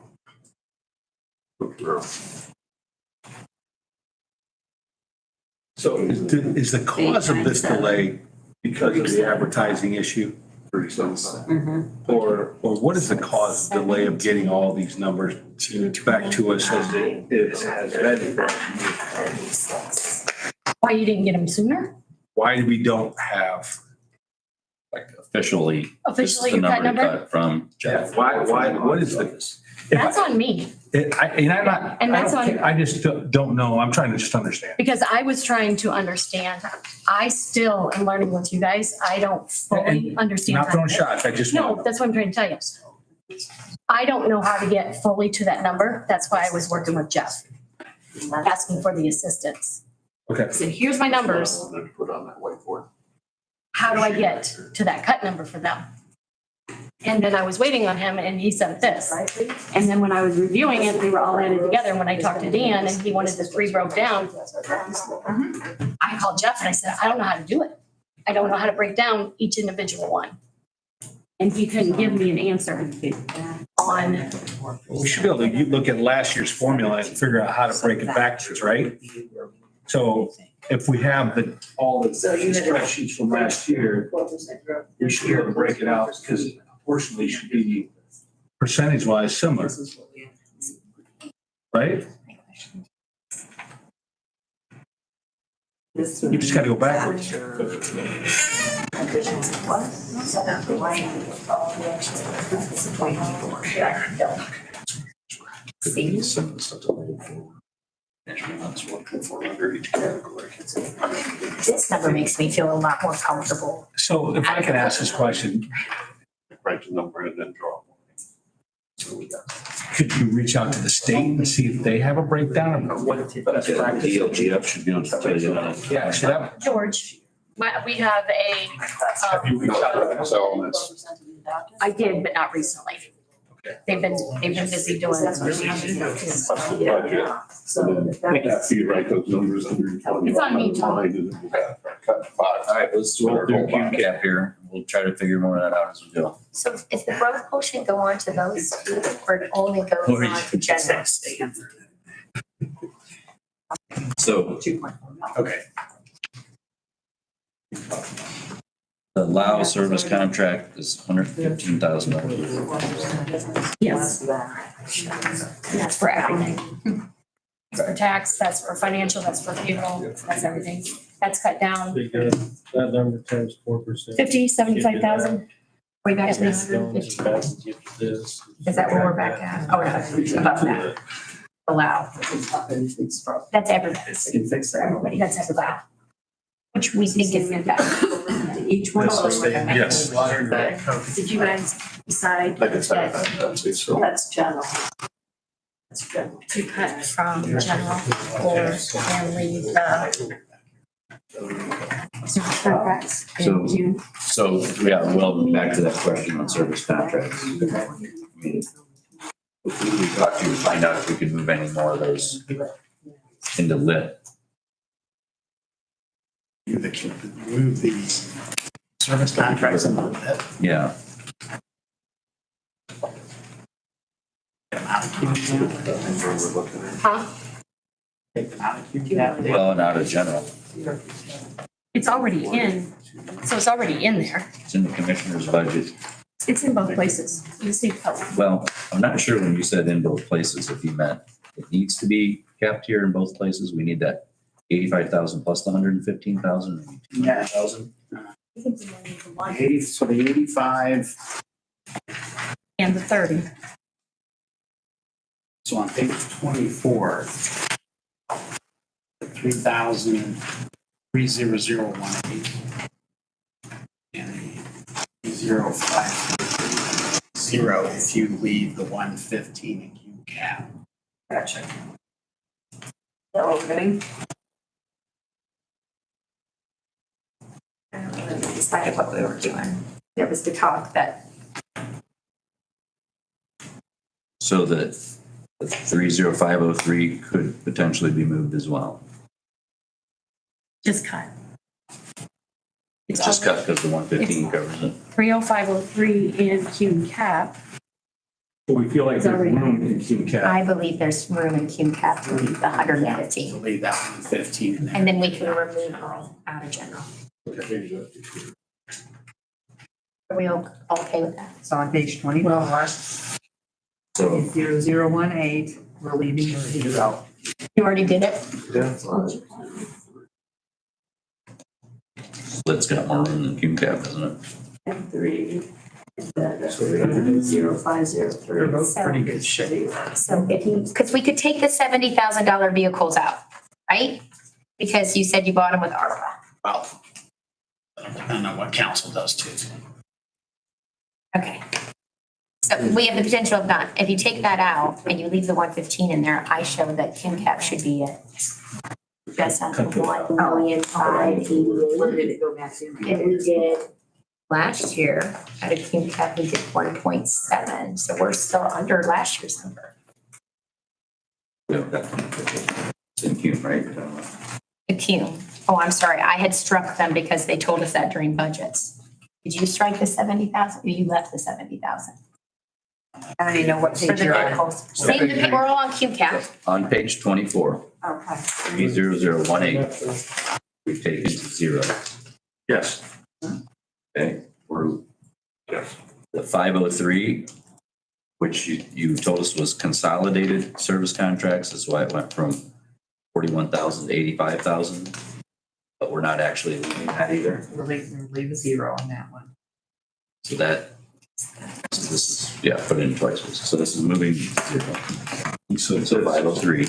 So is the cause of this delay Because of the advertising issue? Or what is the cause of delay of getting all these numbers back to us as it has been? Why you didn't get them sooner? Why we don't have, Like officially. Officially, this is the your cut number? cut from Jeff. why, what is this? That's on me, I'm not, And that's on- I just don't know. I'm trying to just understand. because I was trying to understand. I still am learning with you guys. I don't fully understand. Not how throwing to- shots, I just. No, that's what I'm trying to tell you. I don't know how to get fully to that number. That's why I was working with Jeff, asking for the assistance. Okay. I said, here's my numbers. Put on that whiteboard. How do I get to that cut number for them? And then I was waiting on him and he said this. And then when I was reviewing it, they were all added together. And when I talked to Dan and he wanted the three broke down, I called Jeff and I said, I don't know how to do it. I don't know how to break down each individual one. And he couldn't give me an answer on, We should be able to look at last year's formula and figure out how to break it backwards, right? So if we have all the spreadsheets from last year, we should be able to break it out because proportionally should be percentage wise similar, right? You just gotta go backwards. This number makes me feel a lot more comfortable. So if I can ask this question, Write the number and then draw. could you reach out to the state and see if they have a breakdown of what best practice? DLGF should be on to tell you that. Yeah, should have. George, we have a, Have you reached out to them? So that's, I did, but not recently. They've been busy doing it. budget. And then after you write those numbers under. It's on me, Tom. Line, and then you got cut the box. All right, let's do Q cap here. We'll try to figure more of that out as we go. So is the growth quotient go on to those two or it only goes on to general? So Okay. the Lao service contract is $115,000. Yes. And that's for everything. That's for tax, that's for financial, that's for funeral, that's everything. That's cut down Because that number times 4%. 75,000. Way back to This 150. is Is that where we're back at? Oh, no, above that. Allow. That's everybody. Fix that. Everybody, that's everybody. Which we think is good. Each one. Yes. Did you guys decide Like I said, that's so. that's general? That's general. To cut from general or and leave service contracts So- in June. So, yeah, well, back to that question on service contracts. I mean, we talked to find out if we could move any more of those into lit. Move the service contracts a little bit. Yeah, Get them out of queue. Huh? Take them out of queue. Yeah. well, and out of general. It's already in, so it's already in there. It's in the commissioner's budget. It's in both places. You see, oh, Well, I'm not sure when you said in both places, if you meant it needs to be kept here in both places. We need that 85,000 plus the 115,000, maybe 200,000. So the 85, and the 30. so on page 24, 3,000, 30018. And 305, 0 if you leave the 115 in Q cap. Gotcha. So we're getting, Decided what we were doing. There was the talk that So that the 30503 could potentially be moved as well. Just cut. It's just cut because the 115 covers it. 30503 in Q and cap. But we feel like It's there's already- room in Q cap. I believe there's room in Q cap to leave the So 115. leave that 115 in there. And then we can remove all out of general. Are we all okay with that? So on page 24, So 0018, we're leaving the zero. You already did it? it's got more room than Cume Cap, doesn't it? And 0503. They're both pretty good shape. So if you, because we could take the $70,000 vehicles out, right? Because you said you bought them with ARPA. Well, depending on what council does too. Okay. So we have the potential of not, if you take that out and you leave the 115 in there, I show that Kim Cap should be at just under 1,588,000. Where did it go back in? And we did last year at a Kim Cap, we did 1.7, so we're still under last year's number. It's in Cume, right? The Cume. Oh, I'm sorry, I had struck them because they told us that during budgets. Did you strike the 70,000 or you left the 70,000? I don't even know what For page the you're on. vehicles. Same, we're all on Cume Cap. On page 24, Okay. 30018, we've taken to zero. Yes. Okay, we're, Yes. the 503, which you told us was consolidated service contracts, that's why it went from 41,000 to 85,000. But we're not actually leaving that either. We'll leave a zero on that one. So that, so this is, yeah, put in twice. So this is moving to zero. So 503.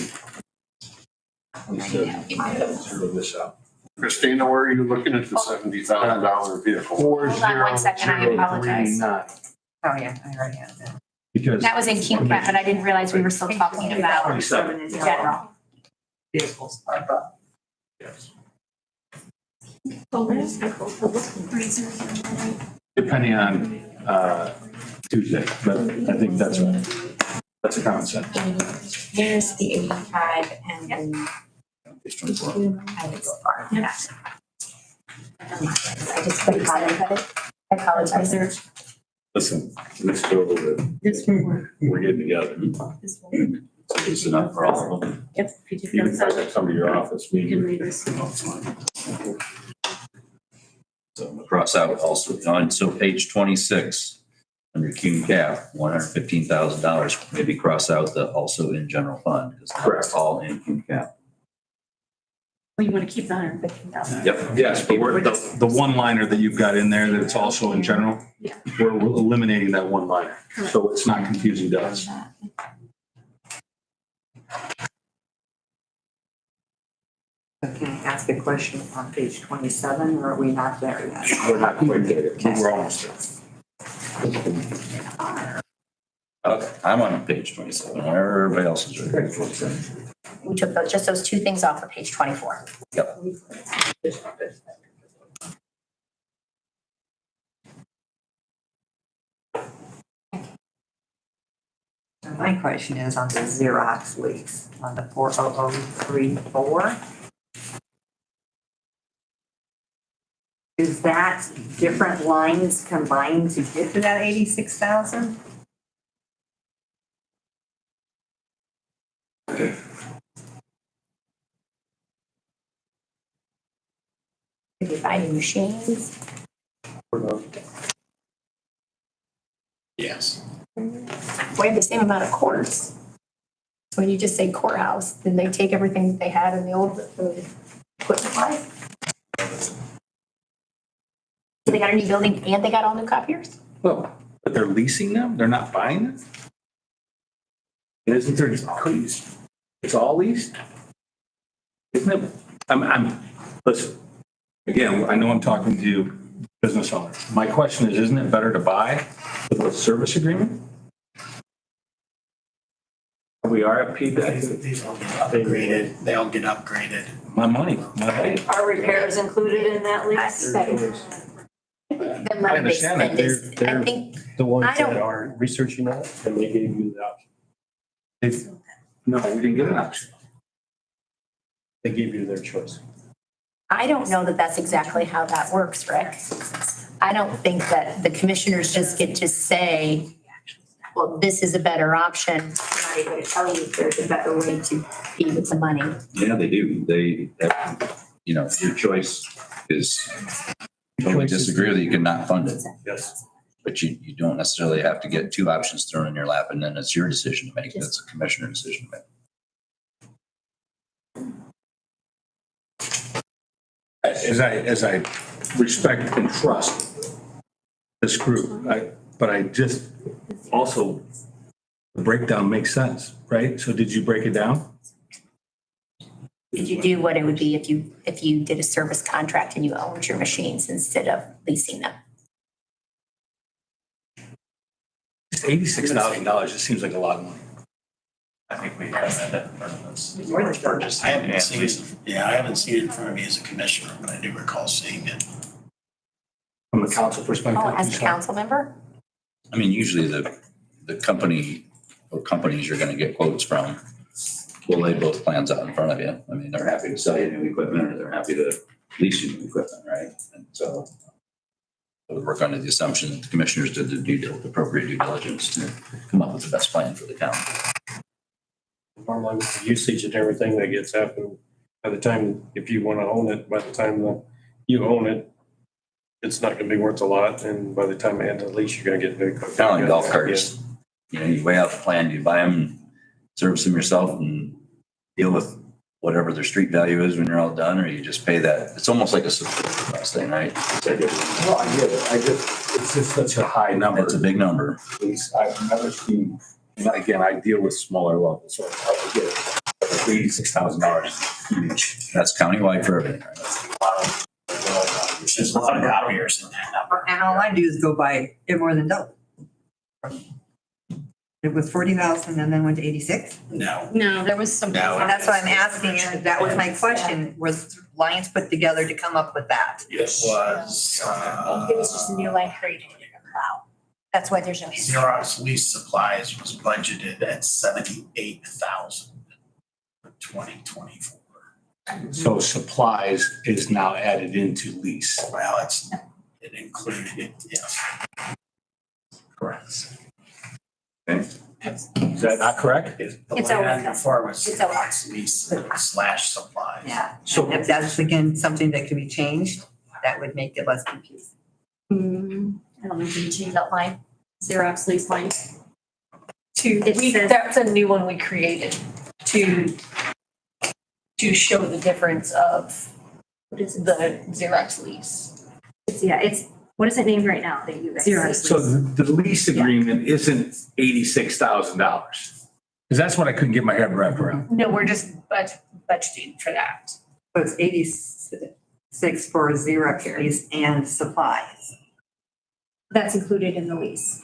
Zero this out. Christina, where are you looking at the $70,000 vehicle? Hold on 1 second, I apologize. Oh, yeah, I already have that. Because That was in Cume Cap, but I didn't realize we were still talking about 27 in general. Vehicles, ARPA. yes. Depending on Tuesday, but I think that's a common sense. There's the 85 and then Page 24. I would go far. Yeah. I just put it on it. I apologize. Listen, let's go over it. This will work. We're getting together. This will work. It's enough for all of them. Yep. If you just Even if I don't have come to your office, you can meeting. leave this. So I'm gonna cross out also on, so page 26, under Cume Cap, $115,000, maybe cross out the also in general fund, because it's all in Cume Cap. Well, you want to keep the 115,000. Yep. Yes, but we're, the one liner that you've got in there that's also in general, Yeah. we're eliminating that one liner. So it's not confusing to us. So can I ask a question on page 27, or are we not there yet? We're not quite there, but we're almost there. Okay, I'm on page 27, where everybody else is ready. We took those, just those two things off of page 24. Yep. So my question is on the Xerox lease, on the 40034. Is that different lines combined to get to that 86,000? If you buy new machines, Yes. we have the same amount of courts. So when you just say courthouse, then they take everything that they had in the old equipment wise. So they got a new building and they got all new copiers? Well, but they're leasing them? They're not buying them? And isn't there just leased? It's all leased? Isn't it? Listen, again, I know I'm talking to you, business owners. My question is, isn't it better to buy with a service agreement? We RFP that, These all get upgraded, they all get upgraded. my money, my money. Are repairs included in that lease? The money they understand that. spend is, I They're- think, The ones I don't- that are researching that, and they gave you the option. No, we didn't get an option. They gave you their choice. I don't know that that's exactly how that works, Rick. I don't think that the commissioners just get to say, well, this is a better option. I'm not even gonna tell you if there's a better way to be with the money. Yeah, they do. you know, your choice is totally disagree with it, you cannot fund it. Yes. But you don't necessarily have to get two options thrown in your lap and then it's your decision to make. That's a commissioner decision to make. As I respect and trust this group, but I just also, the breakdown makes sense, right? So did you break it down? Did you do what it would be if you did a service contract and you owned your machines instead of leasing them? $86,000, it seems like a lot of money. I think we have that in front of us. More than Purchase I haven't and seen lease. it, yeah, I haven't seen it in front of me as a commissioner, but I do recall seeing it. From the council perspective. Oh, as a council member? I mean, usually the company or companies you're gonna get quotes from will lay both plans out in front of you. I mean, they're happy to sell you new equipment or they're happy to lease you new equipment, right? And so I would work under the assumption that the commissioners did the appropriate due diligence to come up with the best plan for the town. Normally with the usage and everything that gets happened, by the time, if you want to own it, by the time you own it, it's not gonna be worth a lot, and by the time it ends the lease, you're gonna get new equipment. Kind of like golf carts. You know, you weigh out the plan, you buy them, service them yourself and deal with whatever their street value is when you're all done, or you just pay that. It's almost like a subscription cost thing, right? Well, I get it. It's just such a high number. It's a big number. I've never seen, and again, I deal with smaller levels, so I get it. $86,000 each. That's countywide for everything, right? There's a lot of copiers in that number. And all I do is go by it more than double. It was 40,000 and then went to 86. No, No, there was some. No. And that's why I'm asking you, that was my question, was Lions put together to come up with that? it was, It was just a new line created. Wow. That's why there's no. Xerox lease supplies was budgeted at 78,000 for 2024. So supplies is now added into lease. Well, it included it, yes. Correct. Is that not correct? The It's line always- before was it's always- Xerox lease slash supplies. Yeah. So If that's again something that can be changed, that would make it less confusing. I don't know if you can change that line, Xerox lease line. We, that's a new one we created to show the difference of What is the Xerox lease. It's, what is it named right now that you guys? Xerox. So the lease agreement isn't $86,000. Because that's what I couldn't get my head wrapped around. No, we're just budgeting for that. So it's 86 for Xerox lease and supplies. That's included in the lease.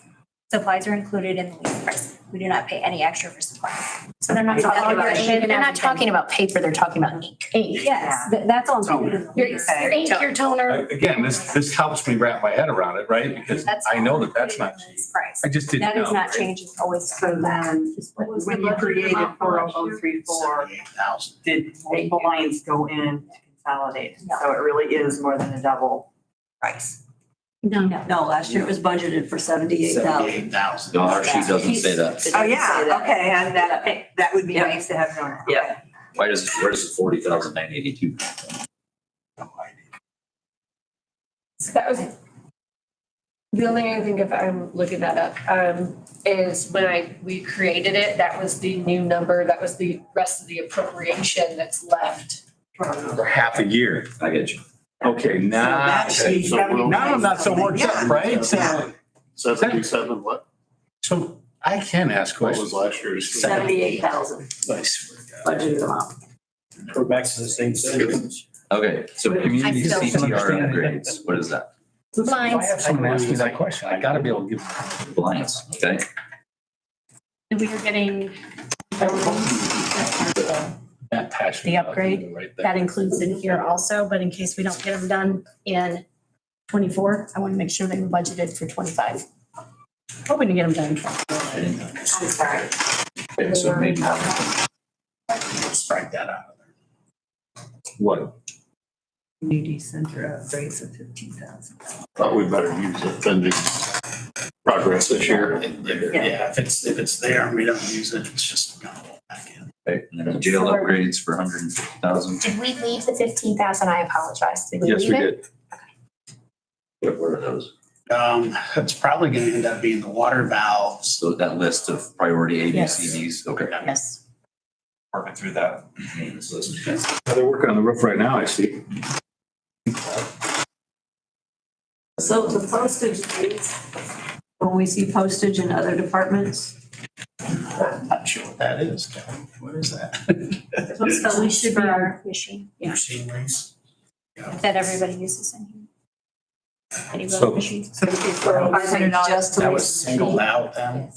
Supplies are included in the lease price. We do not pay any extra for supplies. So they're not talking about, they're not talking about paper, they're talking about ink. Yes, that's all included in the Your lease. your ink, your toner. Again, this helps me wrap my head around it, right? Because That's I know all that that's not included in cheap. the lease price. I just didn't That know. is not changing, always So then, when you created 40034, 78,000. did multiple lines go in to consolidate? So it really is more than a double price. No, No, last year it was budgeted for 78,000. 78,000. No, our sheet doesn't say that. Oh, yeah, okay, and that would be Yeah. nice to have known. Yeah. Why does, where does the 40,982? So that was, the only thing I think if I'm looking that up, is when we created it, that was the new number, that was the rest of the appropriation that's left. For half a year. I get you. Okay, now, That's the 79. now I'm not so worked up, right? Yeah. 77, what? So I can ask What was questions. last year's? 78,000 I swear to God. budgeted amount. We're back to the same thing. Okay, so community still don't CTR understand it. upgrades, what is that? If I have someone ask me that question, I gotta be able to give. Alliance, okay? and we were getting, That passion. The upgrade, Right there. that includes in here also, but in case we don't get them done in 24, I want to make sure they were budgeted for 25. Hoping to get them done in 24. I didn't know. I'm sorry. Okay, so maybe Strike that out of there. What? Community center upgrades of 15,000. Thought we better use it pending progress this year. Yeah, if it's there and we don't use it, it's just gonna. back in. Okay, and then the jail upgrades for 150,000. Did we leave the 15,000? I apologize. Did we Yes, leave we it? did. What are those? It's probably gonna end up being the water valves. So that list of priority A, B, Yes. C, Ds, okay. Yes. Working through that. Maintenance list. They're working on the roof right now, I see. So the postage rates, when we see postage in other departments, I'm not sure what that is, Kelly. What is that? So we should be our machine Machine lease? that everybody uses in here. Any So- vote machine. So $500 just to That lease was the singled machine. out then,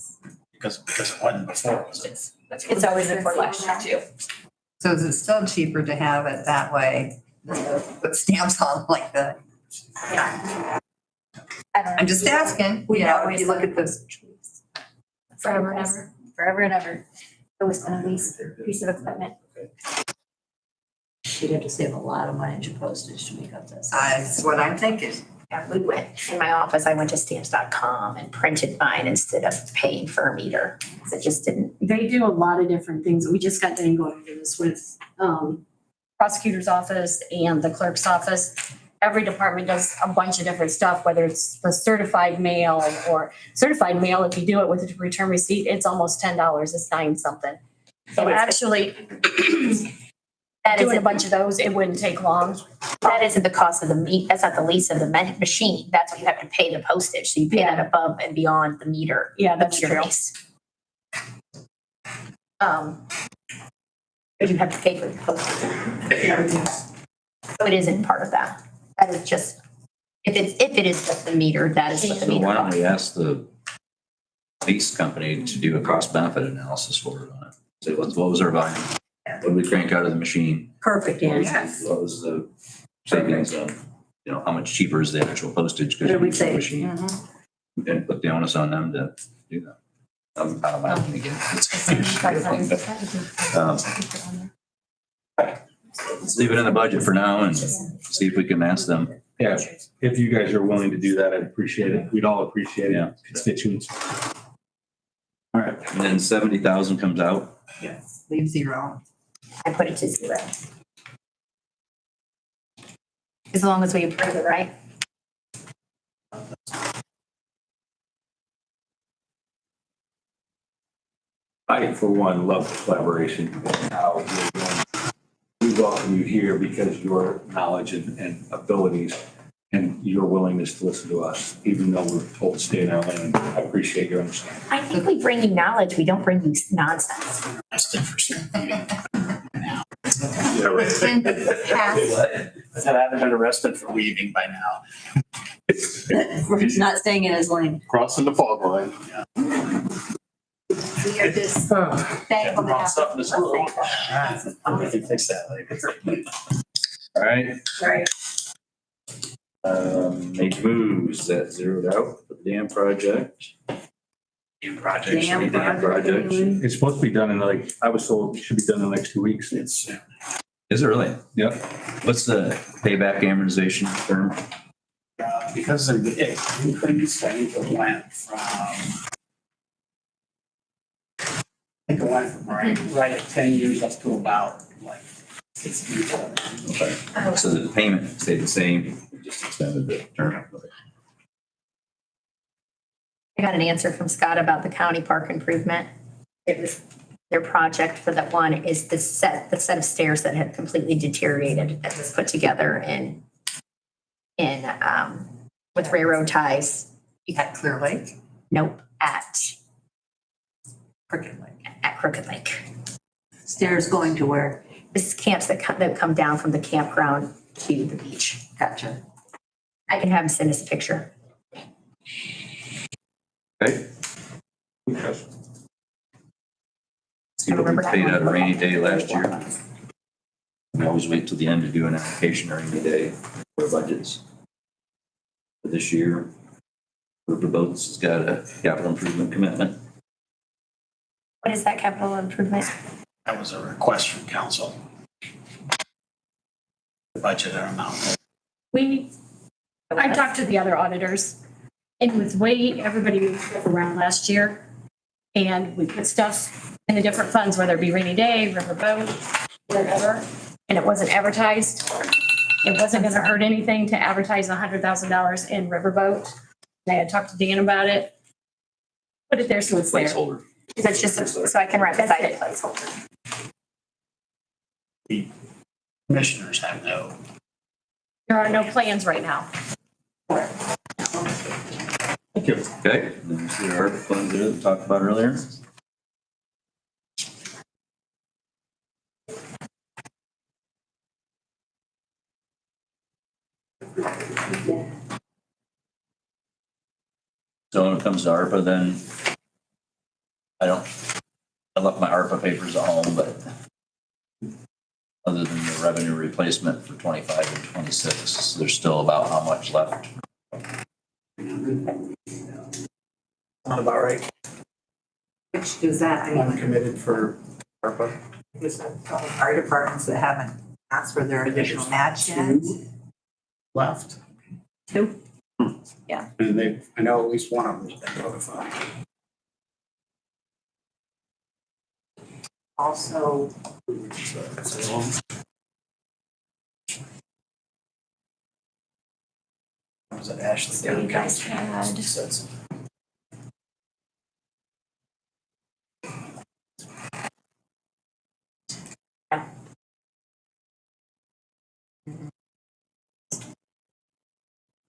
because it wasn't before, was it? It's always been for last year too. So is it still cheaper to have it that way than to put stamps on like that? I don't know. I'm just asking, We you know, always if you look at this. Forever and ever, forever and ever. It was gonna lease a piece of equipment. You'd have to save a lot of money to postage to make up this. That's what I'm thinking. Yeah, we went, in my office, I went to stamps.com and printed mine instead of paying for a meter. 'Cause it just didn't, They do a lot of different things. We just got done going over this with prosecutor's office and the clerk's office. Every department does a bunch of different stuff, whether it's the certified mail or certified mail, if you do it with a return receipt, it's almost $10. It's 9 something. So actually, that doing a isn't, bunch of those, it wouldn't take long. that isn't the cost of the that's not the lease of the machine. That's what you have to pay the postage. So you pay that above and beyond the meter. Yeah, the that's meter true. lease. But you have to pay for the postage. So it isn't part of that. That is just, if it is just the meter, that is what the So meter why don't costs. we ask the lease company to do a cost benefit analysis for it on it? Say, what was our volume? What did we crank out of the machine? Perfect What was answer. what was the savings on, how much cheaper is the actual postage? What did we because you say? use the machine? And put the onus on them to do that. I'm out of my opinion again. Let's leave it in the budget for now and see if we can ask them. Yeah, if you guys are willing to do that, I'd appreciate it. We'd all appreciate Yeah. it, constituents. All right. And then 70,000 comes out. Yes, leave 0. I put it to 0. As long as we approve it, right? I, for one, love the collaboration. And how you're doing. We welcome you here because your knowledge and abilities and your willingness to listen to us, even though we're told to stay in our lane. I appreciate your understanding. I think we bring you knowledge. We don't bring you nonsense. Arrested for speeding. Yeah, right. It's been passed. I said I haven't been arrested for weaving by now. He's not staying in his lane. Crossing the fog line. We are just thankful to Wrong have. stuff in this room. We can fix that later. All right. Right. Make moves that zeroed out for the dam project. New project. Damn Dam project. It's supposed to be done in I was told it should be done in the next 2 weeks. It's, Is it really? Yep. What's the payback amortization term? because of the increase, I think it went from, right at 10 years up to about like 16. Okay. So the payment stayed the same, we just extended the term. I got an answer from Scott about the county park improvement. It was their project for that one is the set of stairs that had completely deteriorated that was put together in with railroad ties. At Clear Lake, Nope, at Cricket Lake. Crooked Lake. Stairs going to where? This is camps that come down from the campground to the beach. Gotcha. I can have him send us a picture. Okay. See what we remember that paid one. out a rainy day last year. We always wait till the end to do an application or rainy day for budgets. For this year, River Boats has got a capital improvement commitment. What is that capital improvement? That was a request from council. The budget amount. I talked to the other auditors, and with the way everybody moved stuff around last year, And we put stuff in the different funds, whether it be rainy day, riverboat, whatever, and it wasn't advertised. It wasn't gonna hurt anything to advertise $100,000 in riverboat. And I had talked to Dan about it. Put it there so it's there. Placeholder. So it's just, so I can write beside it placeholder. The commissioners have no. There are no plans right now. Thank you. Okay, there's the ARPA funds there that we talked about earlier. So when it comes to ARPA, then I left my ARPA papers at home, but other than the revenue replacement for 25 and 26, there's still about how much left? Not about right. Which is that, I mean, Uncommitted for ARPA. there's a couple fire departments that haven't asked for their additional match yet. Left. Two? And I know at least one of them's been notified. Also, Was it Ashley? So you guys had- Says-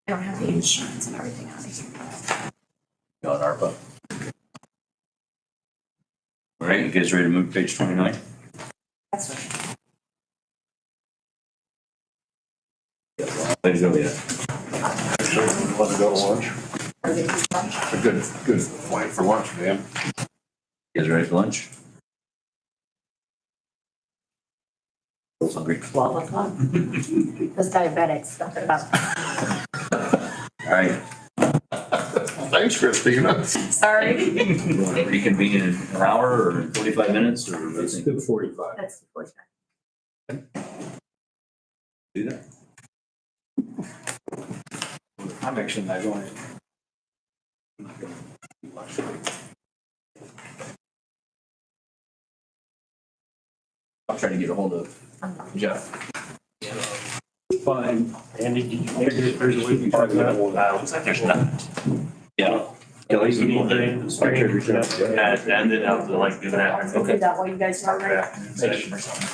I don't have the insurance and everything out of here. You on ARPA? All right, you guys ready to move to page 29? that's what. Way to go, yeah. Want to go to lunch? A good point for lunch, man. You guys ready for lunch? Both hungry. 12 o'clock. Those diabetics, nothing about. All right, Thanks, Christina. Sorry. you want to reconvene in an hour or 45 minutes or what do you Let's think? do 45. That's the first time. Do that? I'm actually not going. I'm trying to get a hold of Jeff. Fine. Andy, did you figure there's a way we talk about it? Looks like there's not. Yeah. Anything strange that ended up like doing that. I'll do that while you guys are ready. Session or something.